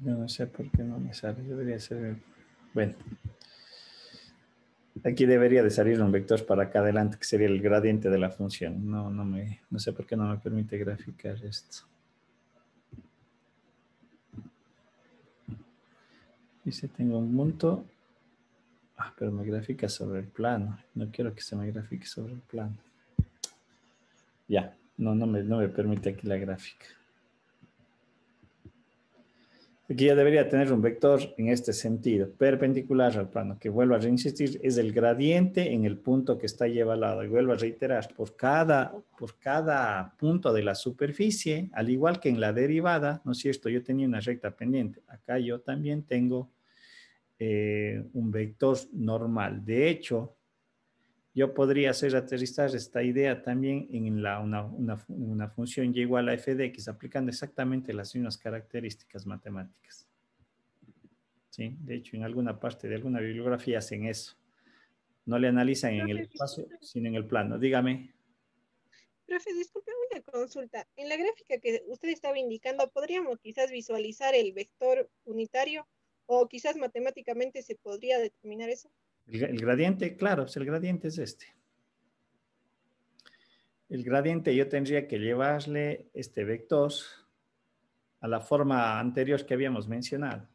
Yo no sé por qué no me sale. Debería ser... Bueno. Aquí debería de salir un vector para acá adelante, que sería el gradiente de la función. No sé por qué no me permite graficar esto. Dice, tengo un punto. Ah, pero me grafica sobre el plano. No quiero que se me grafique sobre el plano. Ya, no me permite aquí la gráfica. Aquí ya debería tener un vector en este sentido, perpendicular al plano, que vuelvo a reinsistir, es el gradiente en el punto que está llevado al lado. Y vuelvo a reiterar, por cada punto de la superficie, al igual que en la derivada, ¿no es cierto? Yo tenía una recta pendiente. Acá yo también tengo un vector normal. De hecho, yo podría hacer aterrizar esta idea también en una función y igual a f de x, aplicando exactamente las mismas características matemáticas. ¿Sí? De hecho, en alguna parte de alguna bibliografía hacen eso. No le analizan en el espacio, sino en el plano. Dígame. Profe, disculpe una consulta. En la gráfica que usted estaba indicando, ¿podríamos quizás visualizar el vector unitario o quizás matemáticamente se podría determinar eso? El gradiente, claro, pues el gradiente es este. El gradiente yo tendría que llevarle este vector a la forma anterior que habíamos mencionado.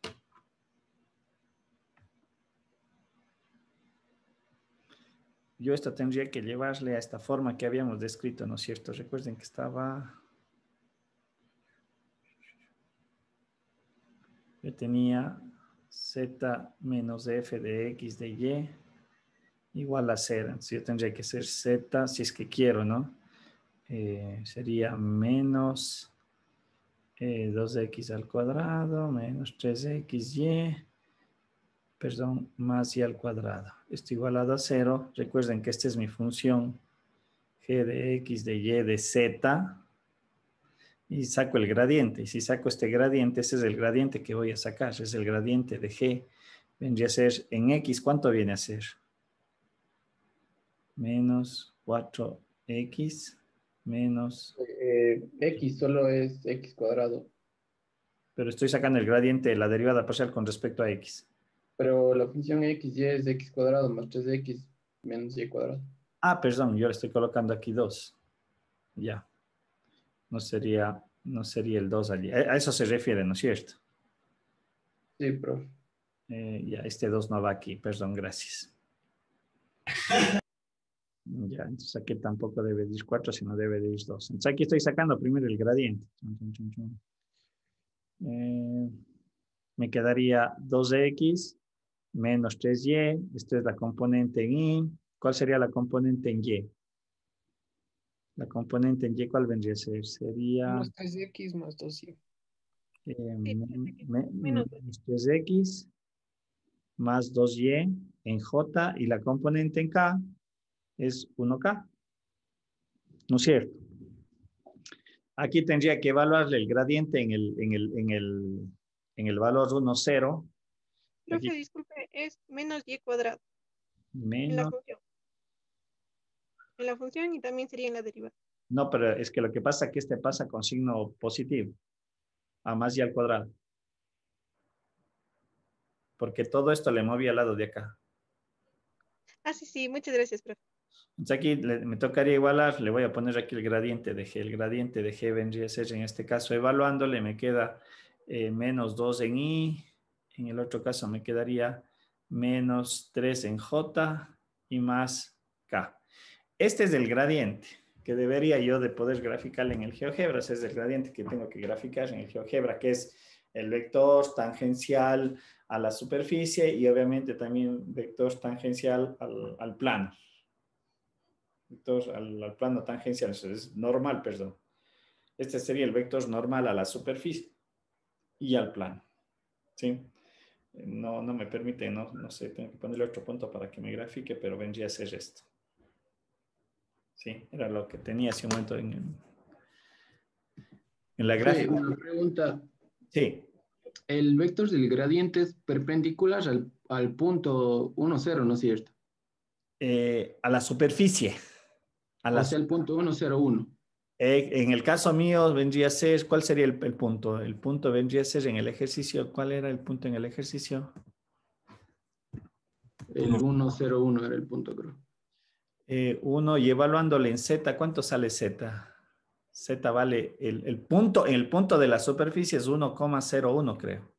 Yo esto tendría que llevarle a esta forma que habíamos descrito, ¿no es cierto? Recuerden que estaba... Yo tenía z menos f de x de y igual a 0. Entonces yo tendría que ser z, si es que quiero, ¿no? Sería menos 2x al cuadrado menos 3xy, perdón, más y al cuadrado. Esto igualado a 0. Recuerden que esta es mi función g de x de y de z. Y saco el gradiente. Y si saco este gradiente, ese es el gradiente que voy a sacar. Es el gradiente de g. Vendría a ser en x, ¿cuánto viene a ser? Menos 4x menos... X solo es X cuadrado, Pero estoy sacando el gradiente de la derivada parcial con respecto a x. pero la función XY es X cuadrado más 3X menos Y cuadrado. Ah, perdón, yo le estoy colocando aquí 2. Ya. No sería el 2 allí. A eso se refiere, ¿no es cierto? Sí, profe. Ya, este 2 no va aquí. Perdón, gracias. Ya, entonces aquí tampoco debe de ir 4, sino debe de ir 2. Entonces aquí estoy sacando primero el gradiente. Me quedaría 2x menos 3y. Esta es la componente en y. ¿Cuál sería la componente en Y? La componente en Y, ¿cuál vendría a ser? Sería Menos 3x más 2y. Sí, 3x menos 2. menos 3x más 2y en J y la componente en K es 1K, ¿no es cierto? Aquí tendría que evaluarle el gradiente en el valor 1, 0. Profe, Aquí disculpe, es menos y cuadrado en la menos. función. En la función y también sería en la derivada. No, pero es que lo que pasa es que este pasa con signo positivo, a más y al cuadrado. Porque todo esto le moví al lado de acá. Ah, sí, sí, muchas gracias, profe. Entonces aquí me tocaría igualar, le voy a poner aquí el gradiente de G. El gradiente de G vendría a ser en este caso evaluándole, me queda menos 2 en I, en el otro caso me quedaría menos 3 en J y más K. Este es el gradiente que debería yo de poder graficar en el GeoGebra. Ese es el gradiente que tengo que graficar en el GeoGebra, que es el vector tangencial a la superficie y obviamente también vector tangencial al plano. Vector al plano tangencial, eso es normal, perdón. Este sería el vector normal a la superficie y al plano. ¿Sí? No me permite, no sé, tengo que ponerle otro punto para que me grafique, pero vendría a ser esto. Sí, era lo que tenía hace un momento en la Profe, gráfica. una pregunta. Sí, El vector del gradiente es perpendicular al punto 1, 0, ¿no es cierto? a la superficie. A O la, sea, el punto 1, 0, 1. en el caso mío vendría a ser, ¿cuál sería el punto? El punto vendría a ser en el ejercicio. ¿Cuál era el punto en el ejercicio? El 1, 0, 1 era el punto, creo. 1 y evaluándole en Z, ¿cuánto sale Z? Z vale, el punto, en el punto de la superficie es 1,01, creo.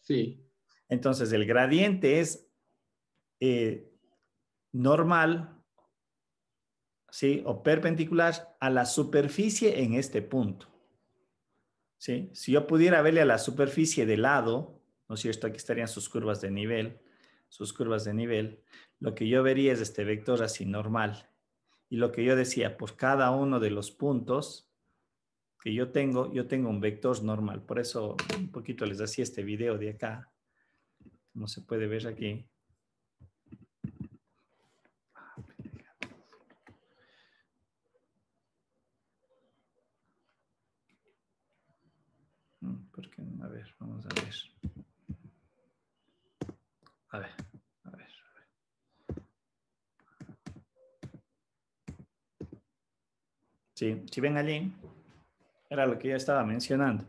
Sí, Entonces, el gradiente es normal, ¿sí? O perpendicular a la superficie en este punto. ¿Sí? Si yo pudiera verle a la superficie de lado, ¿no es cierto? Aquí estarían sus curvas de nivel, lo que yo vería es este vector así normal. Y lo que yo decía, por cada uno de los puntos que yo tengo un vector normal. Por eso un poquito les hacía este video de acá, como se puede ver aquí. Porque, a ver, vamos a ver. A ver, a ver. Sí, si ven allí, era lo que yo estaba mencionando.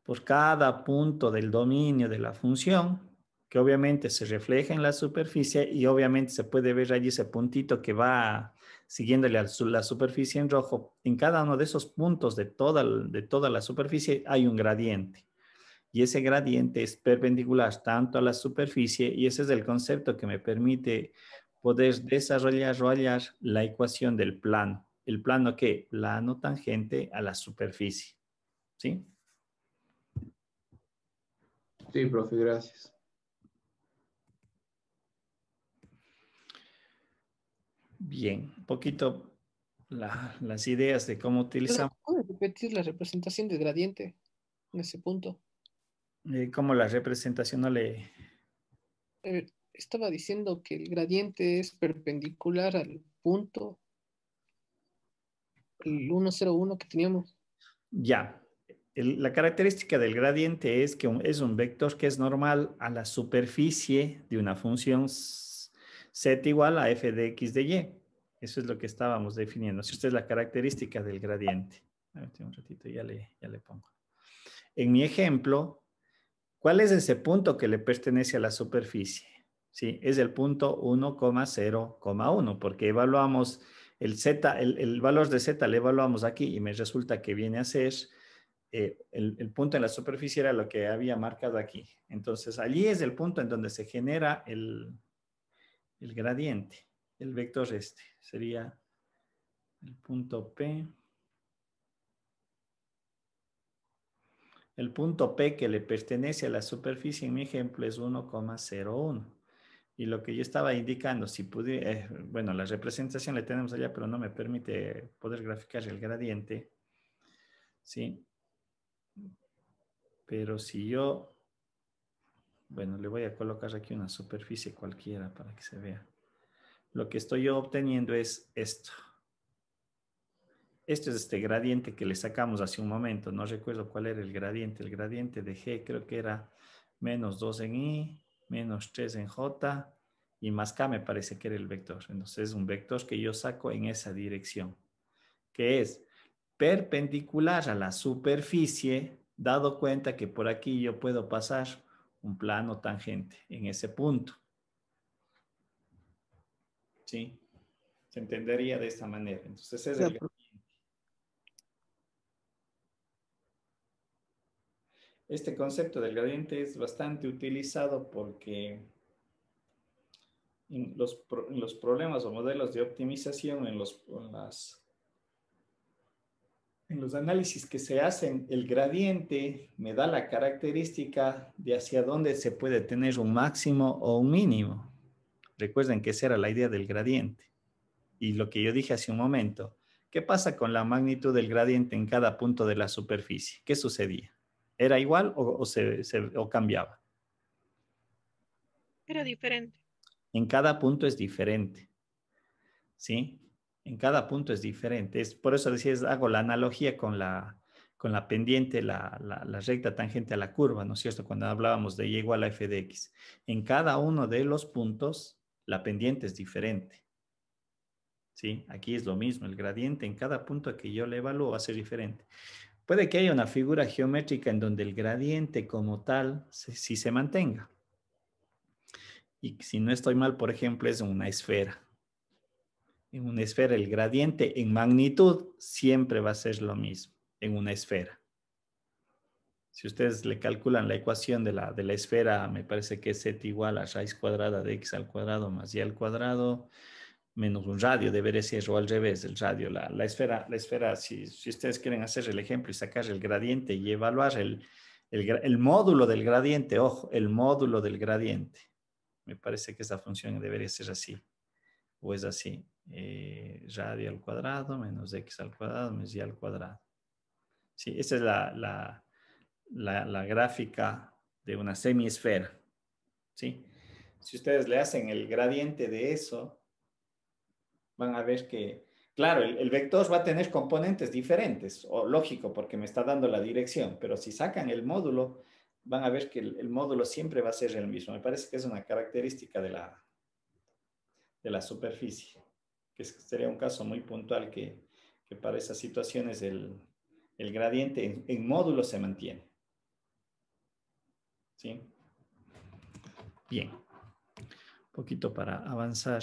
Por cada punto del dominio de la función, que obviamente se refleja en la superficie y obviamente se puede ver allí ese puntito que va siguiéndole a la superficie en rojo. En cada uno de esos puntos de toda la superficie hay un gradiente. Y ese gradiente es perpendicular tanto a la superficie y ese es el concepto que me permite poder desarrollar la ecuación del plano. ¿El plano qué? Plano tangente a la superficie. ¿Sí? sí, profe, gracias. Bien, un poquito las ideas de cómo utilizamos, ¿Puedes repetir la representación del gradiente en ese punto? cómo la representación no le... Estaba diciendo que el gradiente es perpendicular al punto, el 1,01 que teníamos. Ya, la característica del gradiente es que es un vector que es normal a la superficie de una función z igual a f de x de y. Eso es lo que estábamos definiendo. Si esta es la característica del gradiente. A ver, un ratito, ya le pongo. En mi ejemplo, ¿cuál es ese punto que le pertenece a la superficie? Sí, es el punto 1,0,1, porque evaluamos el z, el valor de z le evaluamos aquí y me resulta que viene a ser el punto en la superficie era lo que había marcado aquí. Entonces, allí es el punto en donde se genera el gradiente, el vector este. Sería el punto P. El punto P que le pertenece a la superficie en mi ejemplo es 1,01. Y lo que yo estaba indicando, si pudiera, bueno, la representación la tenemos allá, pero no me permite poder graficar el gradiente, ¿sí? Pero si yo, bueno, le voy a colocar aquí una superficie cualquiera para que se vea. Lo que estoy yo obteniendo es esto. Esto es este gradiente que le sacamos hace un momento. No recuerdo cuál era el gradiente. El gradiente de G creo que era menos 2 en I, menos 3 en J y más K me parece que era el vector. Entonces es un vector que yo saco en esa dirección, que es perpendicular a la superficie, dado cuenta que por aquí yo puedo pasar un plano tangente en ese punto. ¿Sí? Se entendería de esta manera. Entonces es el... Este concepto del gradiente es bastante utilizado porque en los problemas o modelos de optimización, en los análisis que se hacen, el gradiente me da la característica de hacia dónde se puede tener un máximo o un mínimo. Recuerden que esa era la idea del gradiente. Y lo que yo dije hace un momento, ¿qué pasa con la magnitud del gradiente en cada punto de la superficie? ¿Qué sucedía? ¿Era igual o cambiaba? Era diferente. En cada punto es diferente, ¿sí? En cada punto es diferente. Es, por eso decía, hago la analogía con la pendiente, la recta tangente a la curva, ¿no es cierto? Cuando hablábamos de y igual a f de x. En cada uno de los puntos, la pendiente es diferente, ¿sí? Aquí es lo mismo, el gradiente en cada punto que yo le evalúo va a ser diferente. Puede que haya una figura geométrica en donde el gradiente como tal sí se mantenga. Y si no estoy mal, por ejemplo, es una esfera. En una esfera el gradiente en magnitud siempre va a ser lo mismo en una esfera. Si ustedes le calculan la ecuación de la esfera, me parece que es z igual a raíz cuadrada de x al cuadrado más y al cuadrado menos un radio, debería ser, o al revés, el radio. La esfera, si ustedes quieren hacer el ejemplo y sacar el gradiente y evaluar el módulo del gradiente, ojo, el módulo del gradiente. Me parece que esa función debería ser así, o es así. Radio al cuadrado menos x al cuadrado menos y al cuadrado. Sí, esa es la gráfica de una semiesfera. ¿Sí? Si ustedes le hacen el gradiente de eso, van a ver que, claro, el vector va a tener componentes diferentes, o lógico, porque me está dando la dirección, pero si sacan el módulo, van a ver que el módulo siempre va a ser el mismo. Me parece que es una característica de la superficie, que sería un caso muy puntual que para esas situaciones el gradiente en módulo se mantiene. ¿Sí? Bien. Un poquito para avanzar.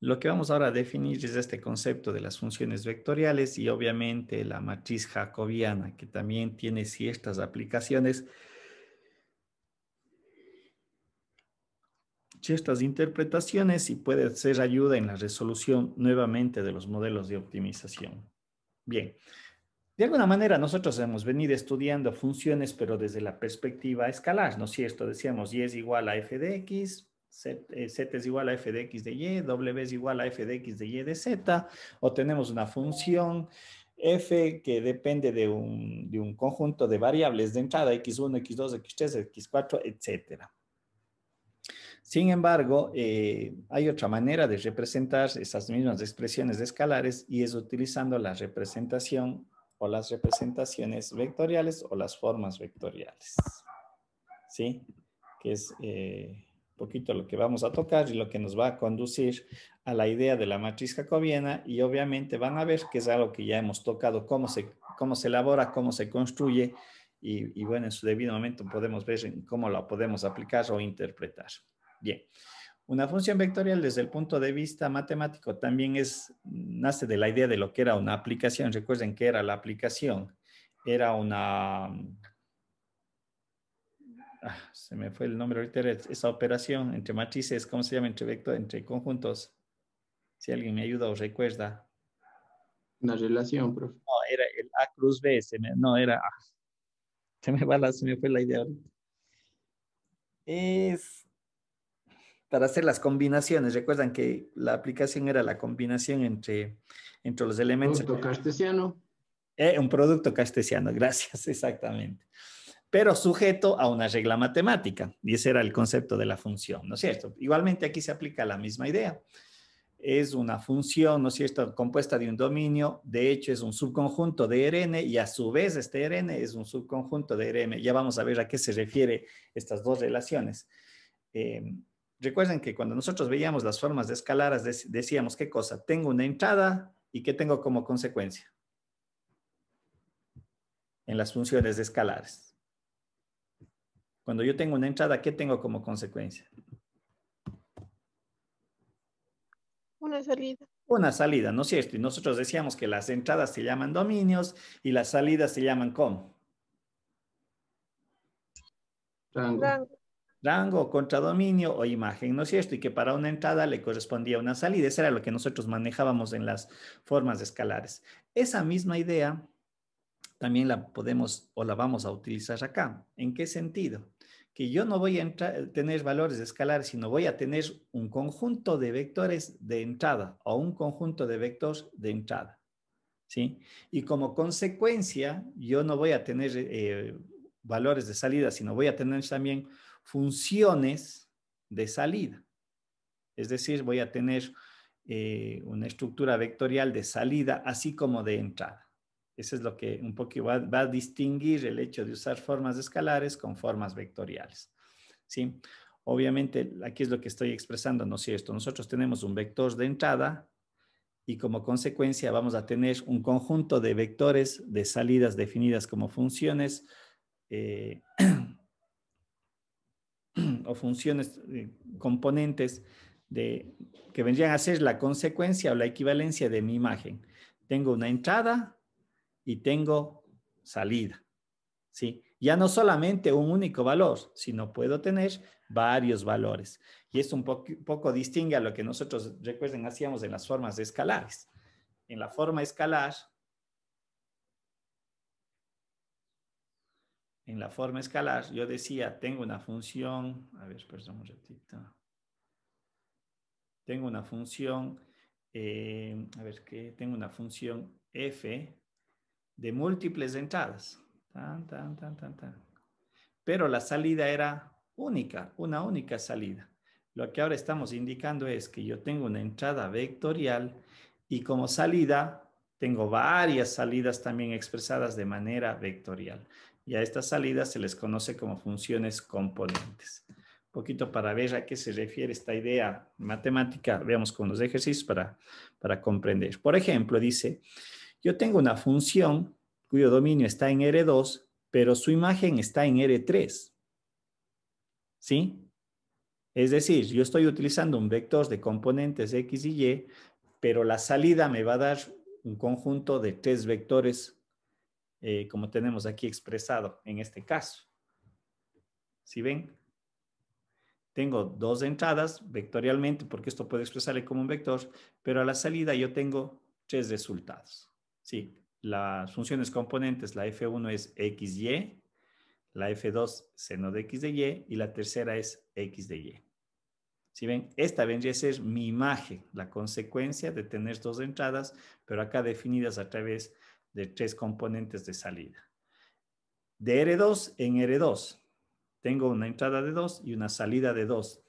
Lo que vamos ahora a definir es este concepto de las funciones vectoriales y obviamente la matriz jacobiana, que también tiene ciertas aplicaciones, ciertas interpretaciones y puede ser ayuda en la resolución nuevamente de los modelos de optimización. Bien, de alguna manera nosotros hemos venido estudiando funciones, pero desde la perspectiva escalar, ¿no es cierto? Decíamos y es igual a f de x, z es igual a f de x de y, w es igual a f de x de y de z, o tenemos una función f que depende de un conjunto de variables de entrada, x1, x2, x3, x4, etcétera. Sin embargo, hay otra manera de representar esas mismas expresiones escalares y es utilizando la representación o las representaciones vectoriales o las formas vectoriales. ¿Sí? Que es un poquito lo que vamos a tocar y lo que nos va a conducir a la idea de la matriz jacobiana y obviamente van a ver que es algo que ya hemos tocado, cómo se elabora, cómo se construye y bueno, en su debido momento podemos ver cómo la podemos aplicar o interpretar. Bien, una función vectorial desde el punto de vista matemático también nace de la idea de lo que era una aplicación. Recuerden que era la aplicación, era una... se me fue el nombre ahorita, era esa operación entre matrices, ¿cómo se llama? Entre conjuntos. Si alguien me ayuda o recuerda. Una relación, profe. No, era el A cruz B, se me fue la idea ahorita. para hacer las combinaciones. Recuerdan que la aplicación era la combinación entre los elementos. Producto cartesiano. Un producto cartesiano, gracias, exactamente. Pero sujeto a una regla matemática. Y ese era el concepto de la función, ¿no es cierto? Igualmente aquí se aplica la misma idea. Es una función, ¿no es cierto?, compuesta de un dominio. De hecho, es un subconjunto de Rn y a su vez este Rn es un subconjunto de Rm. Ya vamos a ver a qué se refiere estas dos relaciones. Recuerden que cuando nosotros veíamos las formas de escalares decíamos qué cosa. Tengo una entrada y qué tengo como consecuencia en las funciones de escalares. Cuando yo tengo una entrada, ¿qué tengo como consecuencia? Una salida. Una salida, ¿no es cierto? Y nosotros decíamos que las entradas se llaman dominios y las salidas se llaman ¿cómo? Rango. Rango, contradominio o imagen, ¿no es cierto? Y que para una entrada le correspondía una salida. Eso era lo que nosotros manejábamos en las formas de escalares. Esa misma idea también la podemos o la vamos a utilizar acá. ¿En qué sentido? Que yo no voy a tener valores escalares, sino voy a tener un conjunto de vectores de entrada o un conjunto de vectores de entrada, ¿sí? Y como consecuencia, yo no voy a tener valores de salida, sino voy a tener también funciones de salida. Es decir, voy a tener una estructura vectorial de salida, así como de entrada. Eso es lo que un poco va a distinguir el hecho de usar formas escalares con formas vectoriales, ¿sí? Obviamente, aquí es lo que estoy expresando, ¿no es cierto? Nosotros tenemos un vector de entrada y como consecuencia vamos a tener un conjunto de vectores de salidas definidas como funciones o funciones componentes que vendrían a ser la consecuencia o la equivalencia de mi imagen. Tengo una entrada y tengo salida, ¿sí? Ya no solamente un único valor, sino puedo tener varios valores. Y esto un poco distingue a lo que nosotros, recuerden, hacíamos en las formas escalares. En la forma escalar, yo decía, tengo una función, a ver, perdón un ratito. Tengo una función, tengo una función f de múltiples entradas. Pero la salida era única, una única salida. Lo que ahora estamos indicando es que yo tengo una entrada vectorial y como salida tengo varias salidas también expresadas de manera vectorial. Y a estas salidas se les conoce como funciones componentes. Un poquito para ver a qué se refiere esta idea matemática, veamos con los ejercicios para comprender. Por ejemplo, dice, yo tengo una función cuyo dominio está en R2, pero su imagen está en R3. ¿Sí? Es decir, yo estoy utilizando un vector de componentes X y Y, pero la salida me va a dar un conjunto de 3 vectores, como tenemos aquí expresado en este caso. ¿Sí ven? Tengo 2 entradas vectorialmente, porque esto puede expresarle como un vector, pero a la salida yo tengo 3 resultados. Sí, las funciones componentes, la F1 es XY, la F2 seno de X de Y y la tercera es X de Y. ¿Sí ven? Esta vendría a ser mi imagen, la consecuencia de tener 2 entradas, pero acá definidas a través de 3 componentes de salida. De R2 en R2, tengo una entrada de 2 y una salida de 2.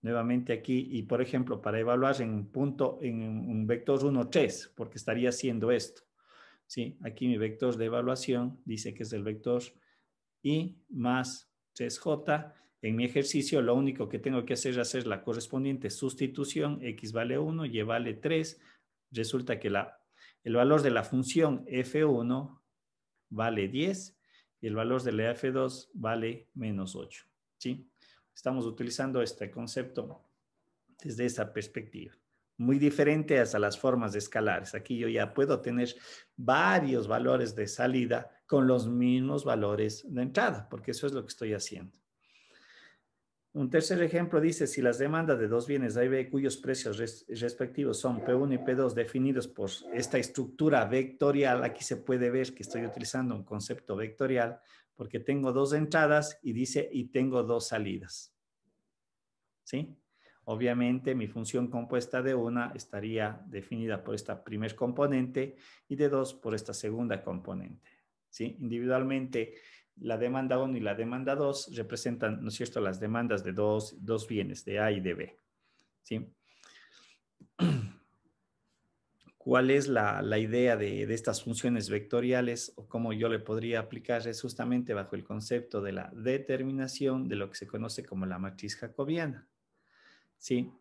Nuevamente aquí, y por ejemplo, para evaluar en un vector 1, 3, porque estaría haciendo esto. ¿Sí? Aquí mi vector de evaluación dice que es el vector I más 3J. En mi ejercicio lo único que tengo que hacer es hacer la correspondiente sustitución. X vale 1, Y vale 3. Resulta que el valor de la función F1 vale 10 y el valor de la F2 vale menos 8. ¿Sí? Estamos utilizando este concepto desde esa perspectiva. Muy diferente a las formas escalares. Aquí yo ya puedo tener varios valores de salida con los mismos valores de entrada, porque eso es lo que estoy haciendo. Un tercer ejemplo dice, si las demandas de 2 bienes A y B cuyos precios respectivos son P1 y P2 definidos por esta estructura vectorial, aquí se puede ver que estoy utilizando un concepto vectorial porque tengo 2 entradas y dice y tengo 2 salidas. ¿Sí? Obviamente mi función compuesta de una estaría definida por esta primer componente y de 2 por esta segunda componente. ¿Sí? Individualmente la demanda 1 y la demanda 2 representan, ¿no es cierto?, las demandas de dos bienes, de A y de B. ¿Sí? ¿Cuál es la idea de estas funciones vectoriales o cómo yo le podría aplicar? Es justamente bajo el concepto de la determinación de lo que se conoce como la matriz jacobiana. ¿Sí?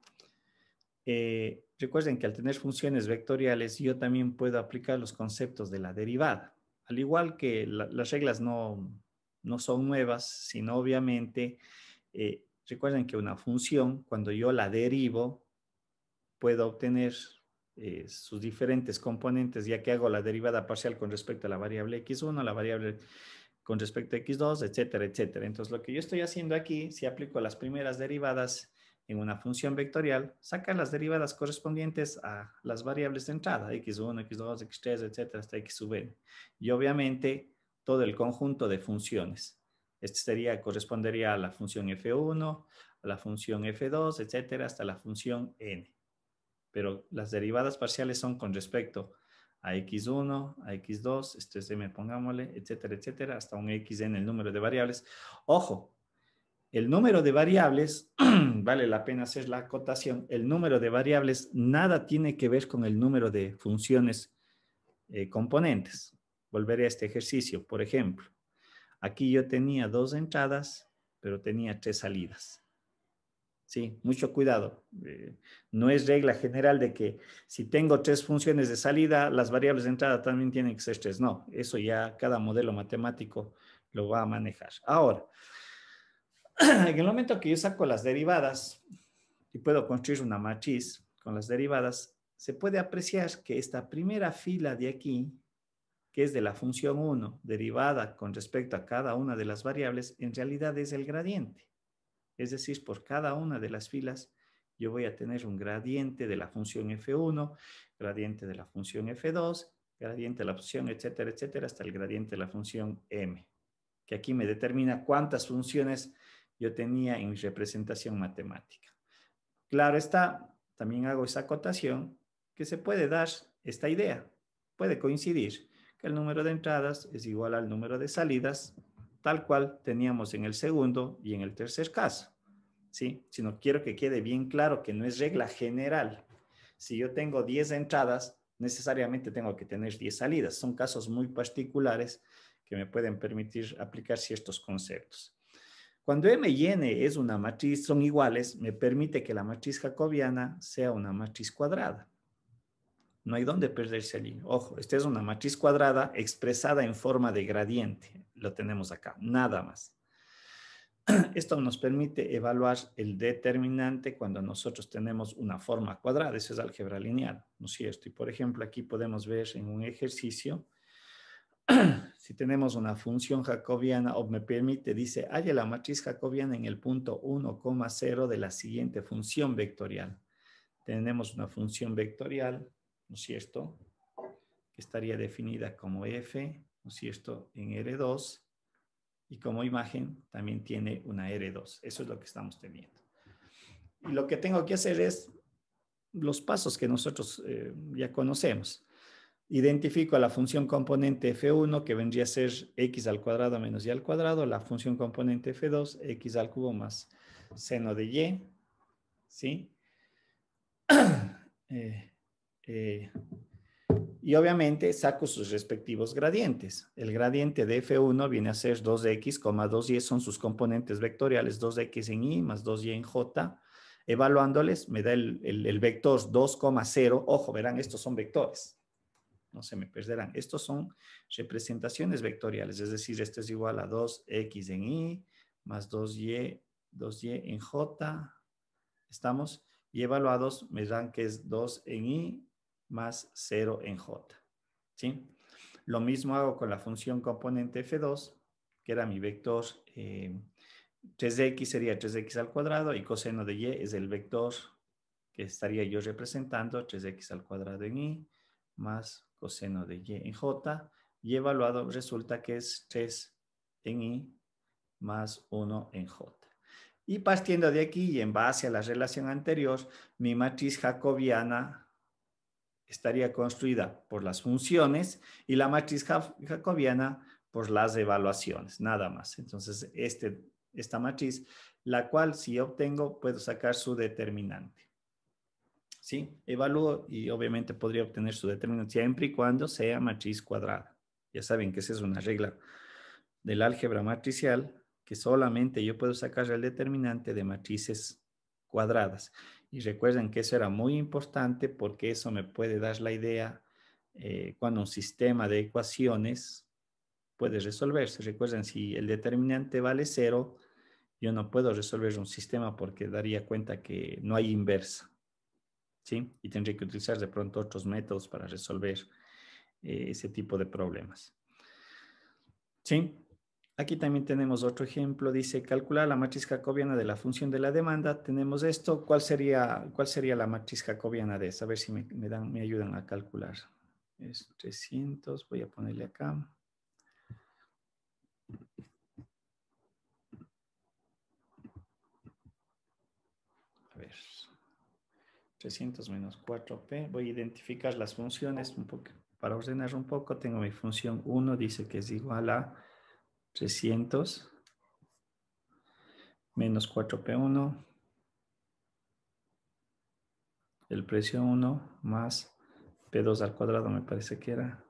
Recuerden que al tener funciones vectoriales yo también puedo aplicar los conceptos de la derivada. Al igual que las reglas no son nuevas, sino obviamente recuerden que una función, cuando yo la derivo, puedo obtener sus diferentes componentes, ya que hago la derivada parcial con respecto a la variable x1, la variable con respecto a x2, etcétera, etcétera. Entonces, lo que yo estoy haciendo aquí, si aplico las primeras derivadas en una función vectorial, saca las derivadas correspondientes a las variables de entrada, x1, x2, x3, etcétera, hasta x sub n. Y obviamente, todo el conjunto de funciones. Este correspondería a la función f1, a la función f2, etcétera, hasta la función n. Pero las derivadas parciales son con respecto a x1, a x2, esto es m, pongámosle, etcétera, etcétera, hasta un xn, el número de variables. Ojo, el número de variables, vale la pena hacer la acotación, el número de variables nada tiene que ver con el número de funciones componentes. Volveré a este ejercicio, por ejemplo. Aquí yo tenía 2 entradas, pero tenía 3 salidas. Sí, mucho cuidado. No es regla general de que si tengo 3 funciones de salida, las variables de entrada también tienen que ser 3. No, eso ya cada modelo matemático lo va a manejar. Ahora, en el momento que yo saco las derivadas y puedo construir una matriz con las derivadas, se puede apreciar que esta primera fila de aquí, que es de la función 1, derivada con respecto a cada una de las variables, en realidad es el gradiente. Es decir, por cada una de las filas yo voy a tener un gradiente de la función f1, gradiente de la función f2, gradiente de la función, etcétera, etcétera, hasta el gradiente de la función m, que aquí me determina cuántas funciones yo tenía en mi representación matemática. Claro está, también hago esa acotación, que se puede dar esta idea, puede coincidir, que el número de entradas es igual al número de salidas, tal cual teníamos en el segundo y en el tercer caso. ¿Sí? Sino quiero que quede bien claro que no es regla general. Si yo tengo 10 entradas, necesariamente tengo que tener 10 salidas. Son casos muy particulares que me pueden permitir aplicar ciertos conceptos. Cuando M y N es una matriz, son iguales, me permite que la matriz jacobiana sea una matriz cuadrada. No hay dónde perderse allí. Ojo, esta es una matriz cuadrada expresada en forma de gradiente. Lo tenemos acá, nada más. Esto nos permite evaluar el determinante cuando nosotros tenemos una forma cuadrada. Eso es álgebra lineal, ¿no es cierto? Y por ejemplo, aquí podemos ver en un ejercicio, si tenemos una función jacobiana, o me permite, dice, halla la matriz jacobiana en el punto 1,0 de la siguiente función vectorial. Tenemos una función vectorial, ¿no es cierto?, que estaría definida como f, ¿no es cierto?, en R2, y como imagen también tiene una R2. Eso es lo que estamos teniendo. Y lo que tengo que hacer es los pasos que nosotros ya conocemos. Identifico a la función componente f1, que vendría a ser x al cuadrado menos y al cuadrado, la función componente f2, x al cubo más seno de y, ¿sí? Y obviamente saco sus respectivos gradientes. El gradiente de f1 viene a ser 2x, 2y, son sus componentes vectoriales, 2x en y más 2y en j. Evaluándoles me da el vector 2,0. Ojo, verán, estos son vectores. No se me perderán. Estos son representaciones vectoriales, es decir, esto es igual a 2x en y más 2y en j. ¿Estamos? Y evaluados me dan que es 2 en y más 0 en j. ¿Sí? Lo mismo hago con la función componente f2, que era mi vector 3x, sería 3x al cuadrado, y coseno de y es el vector que estaría yo representando, 3x al cuadrado en y más coseno de y en j, y evaluado resulta que es 3 en y más 1 en j. Y partiendo de aquí y en base a la relación anterior, mi matriz jacobiana estaría construida por las funciones y la matriz jacobiana por las evaluaciones, nada más. Entonces, esta matriz, la cual si obtengo, puedo sacar su determinante. ¿Sí? Evalúo y obviamente podría obtener su determinante siempre y cuando sea matriz cuadrada. Ya saben que esa es una regla del álgebra matricial, que solamente yo puedo sacar el determinante de matrices cuadradas. Y recuerden que eso era muy importante porque eso me puede dar la idea cuando un sistema de ecuaciones puede resolverse. Recuerden, si el determinante vale 0, yo no puedo resolver un sistema porque daría cuenta que no hay inversa. ¿Sí? Y tendré que utilizar de pronto otros métodos para resolver ese tipo de problemas. ¿Sí? Aquí también tenemos otro ejemplo. Dice, calcular la matriz jacobiana de la función de la demanda. Tenemos esto. ¿Cuál sería la matriz jacobiana de esa? A ver si me ayudan a calcular. Es 300. Voy a ponerle acá. A ver. 300 menos 4p. Voy a identificar las funciones un poco. Para ordenar un poco, tengo mi función 1. Dice que es igual a 300 menos 4p1. El precio 1 más p2 al cuadrado, me parece que era.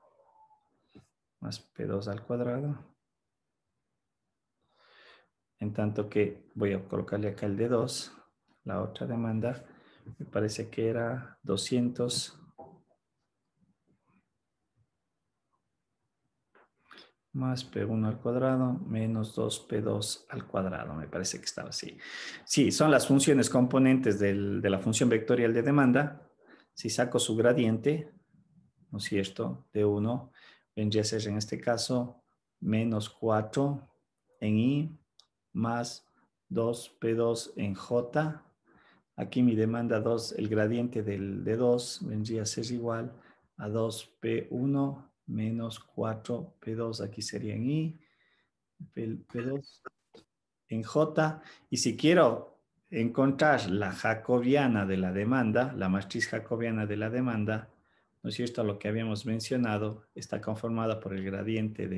Más p2 al cuadrado. En tanto que voy a colocarle acá el d2. La otra demanda, me parece que era 200 más P1 al cuadrado menos 2P2 al cuadrado. Me parece que estaba así. Sí, son las funciones componentes de la función vectorial de demanda. Si saco su gradiente, ¿no es cierto? De 1, vendría a ser en este caso menos 4 en I más 2P2 en J. Aquí mi demanda 2, el gradiente de 2 vendría a ser igual a 2P1 menos 4P2, aquí sería en I, P2 en J. Y si quiero encontrar la jacobiana de la demanda, la matriz jacobiana de la demanda, ¿no es cierto? Lo que habíamos mencionado, está conformada por el gradiente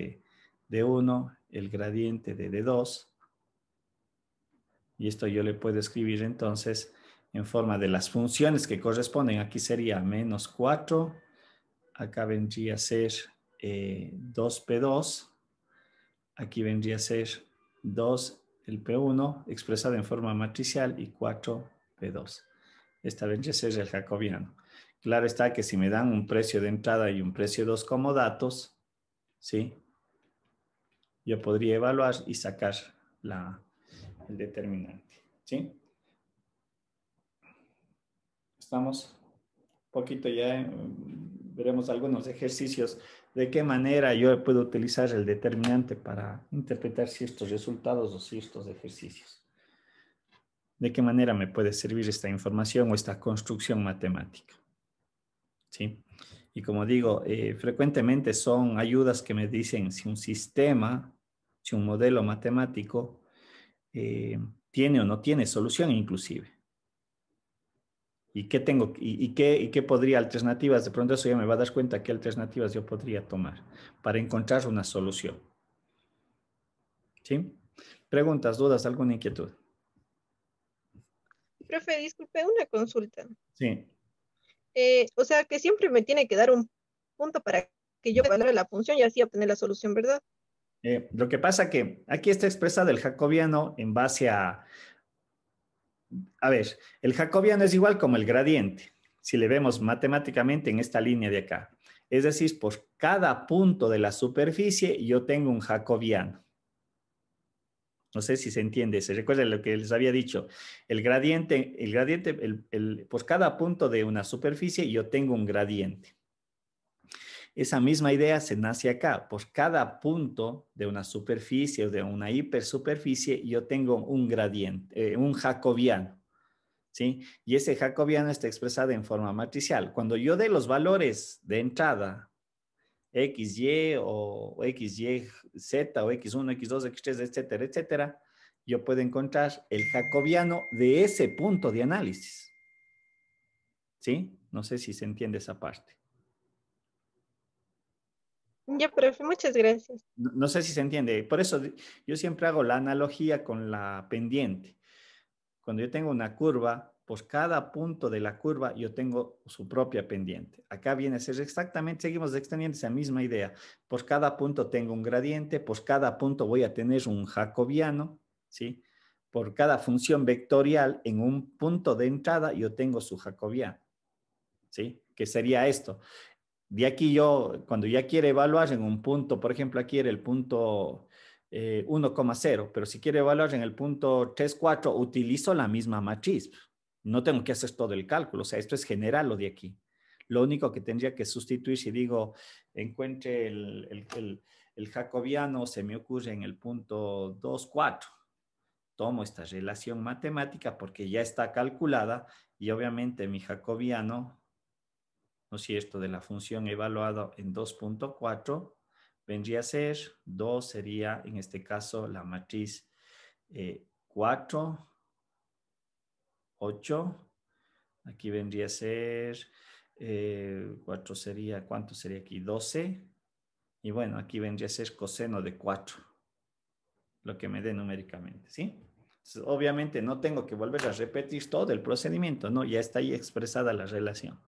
de 1, el gradiente de 2. Y esto yo le puedo escribir entonces en forma de las funciones que corresponden. Aquí sería menos 4. Acá vendría a ser 2P2. Aquí vendría a ser 2 el P1 expresado en forma matricial y 4P2. Esta vendría a ser el jacobiano. Claro está que si me dan un precio de entrada y un precio 2 como datos, ¿sí? Yo podría evaluar y sacar el determinante, ¿sí? Estamos un poquito ya, veremos algunos ejercicios de qué manera yo puedo utilizar el determinante para interpretar ciertos resultados o ciertos ejercicios. De qué manera me puede servir esta información o esta construcción matemática. ¿Sí? Y como digo, frecuentemente son ayudas que me dicen si un sistema, si un modelo matemático tiene o no tiene solución inclusive. ¿Y qué tengo? ¿Y qué podría alternativas? De pronto eso ya me va a dar cuenta qué alternativas yo podría tomar para encontrar una solución. ¿Sí? ¿Preguntas, dudas, alguna inquietud? Profe, disculpe, una consulta. Sí. O sea, que siempre me tiene que dar un punto para que yo valore la función y así obtener la solución, ¿verdad? Lo que pasa que aquí está expresado el jacobiano en base a ver, el jacobiano es igual como el gradiente, si le vemos matemáticamente en esta línea de acá. Es decir, por cada punto de la superficie yo tengo un jacobiano. No sé si se entiende. Se recuerda lo que les había dicho. El gradiente, por cada punto de una superficie yo tengo un gradiente. Esa misma idea se nace acá. Por cada punto de una superficie o de una hipersuperficie yo tengo un gradiente, un jacobiano. ¿Sí? Y ese jacobiano está expresado en forma matricial. Cuando yo dé los valores de entrada, XY o XY, Z o X1, X2, X3, etcétera, etcétera, yo puedo encontrar el jacobiano de ese punto de análisis. ¿Sí? No sé si se entiende esa parte. Ya, profe, muchas gracias. No sé si se entiende. Por eso yo siempre hago la analogía con la pendiente. Cuando yo tengo una curva, pues cada punto de la curva yo tengo su propia pendiente. Acá viene a ser exactamente, seguimos extendiendo esa misma idea. Por cada punto tengo un gradiente, por cada punto voy a tener un jacobiano, ¿sí? Por cada función vectorial en un punto de entrada yo tengo su jacobiano, ¿sí? Que sería esto. De aquí yo, cuando ya quiere evaluar en un punto, por ejemplo, aquí era el punto 1,0, pero si quiero evaluar en el punto 3,4, utilizo la misma matriz. No tengo que hacer todo el cálculo, o sea, esto es general lo de aquí. Lo único que tendría que sustituir, si digo, encuentre el jacobiano, se me ocurre en el punto 2,4. Tomo esta relación matemática porque ya está calculada y obviamente mi jacobiano, ¿no es cierto?, de la función evaluada en 2,4 vendría a ser, 2 sería en este caso la matriz 4, 8, aquí vendría a ser 4 sería, ¿cuánto sería aquí? 12, y bueno, aquí vendría a ser coseno de 4, lo que me dé numéricamente, ¿sí? Entonces, obviamente no tengo que volver a repetir todo el procedimiento, ¿no? Ya está ahí expresada la relación.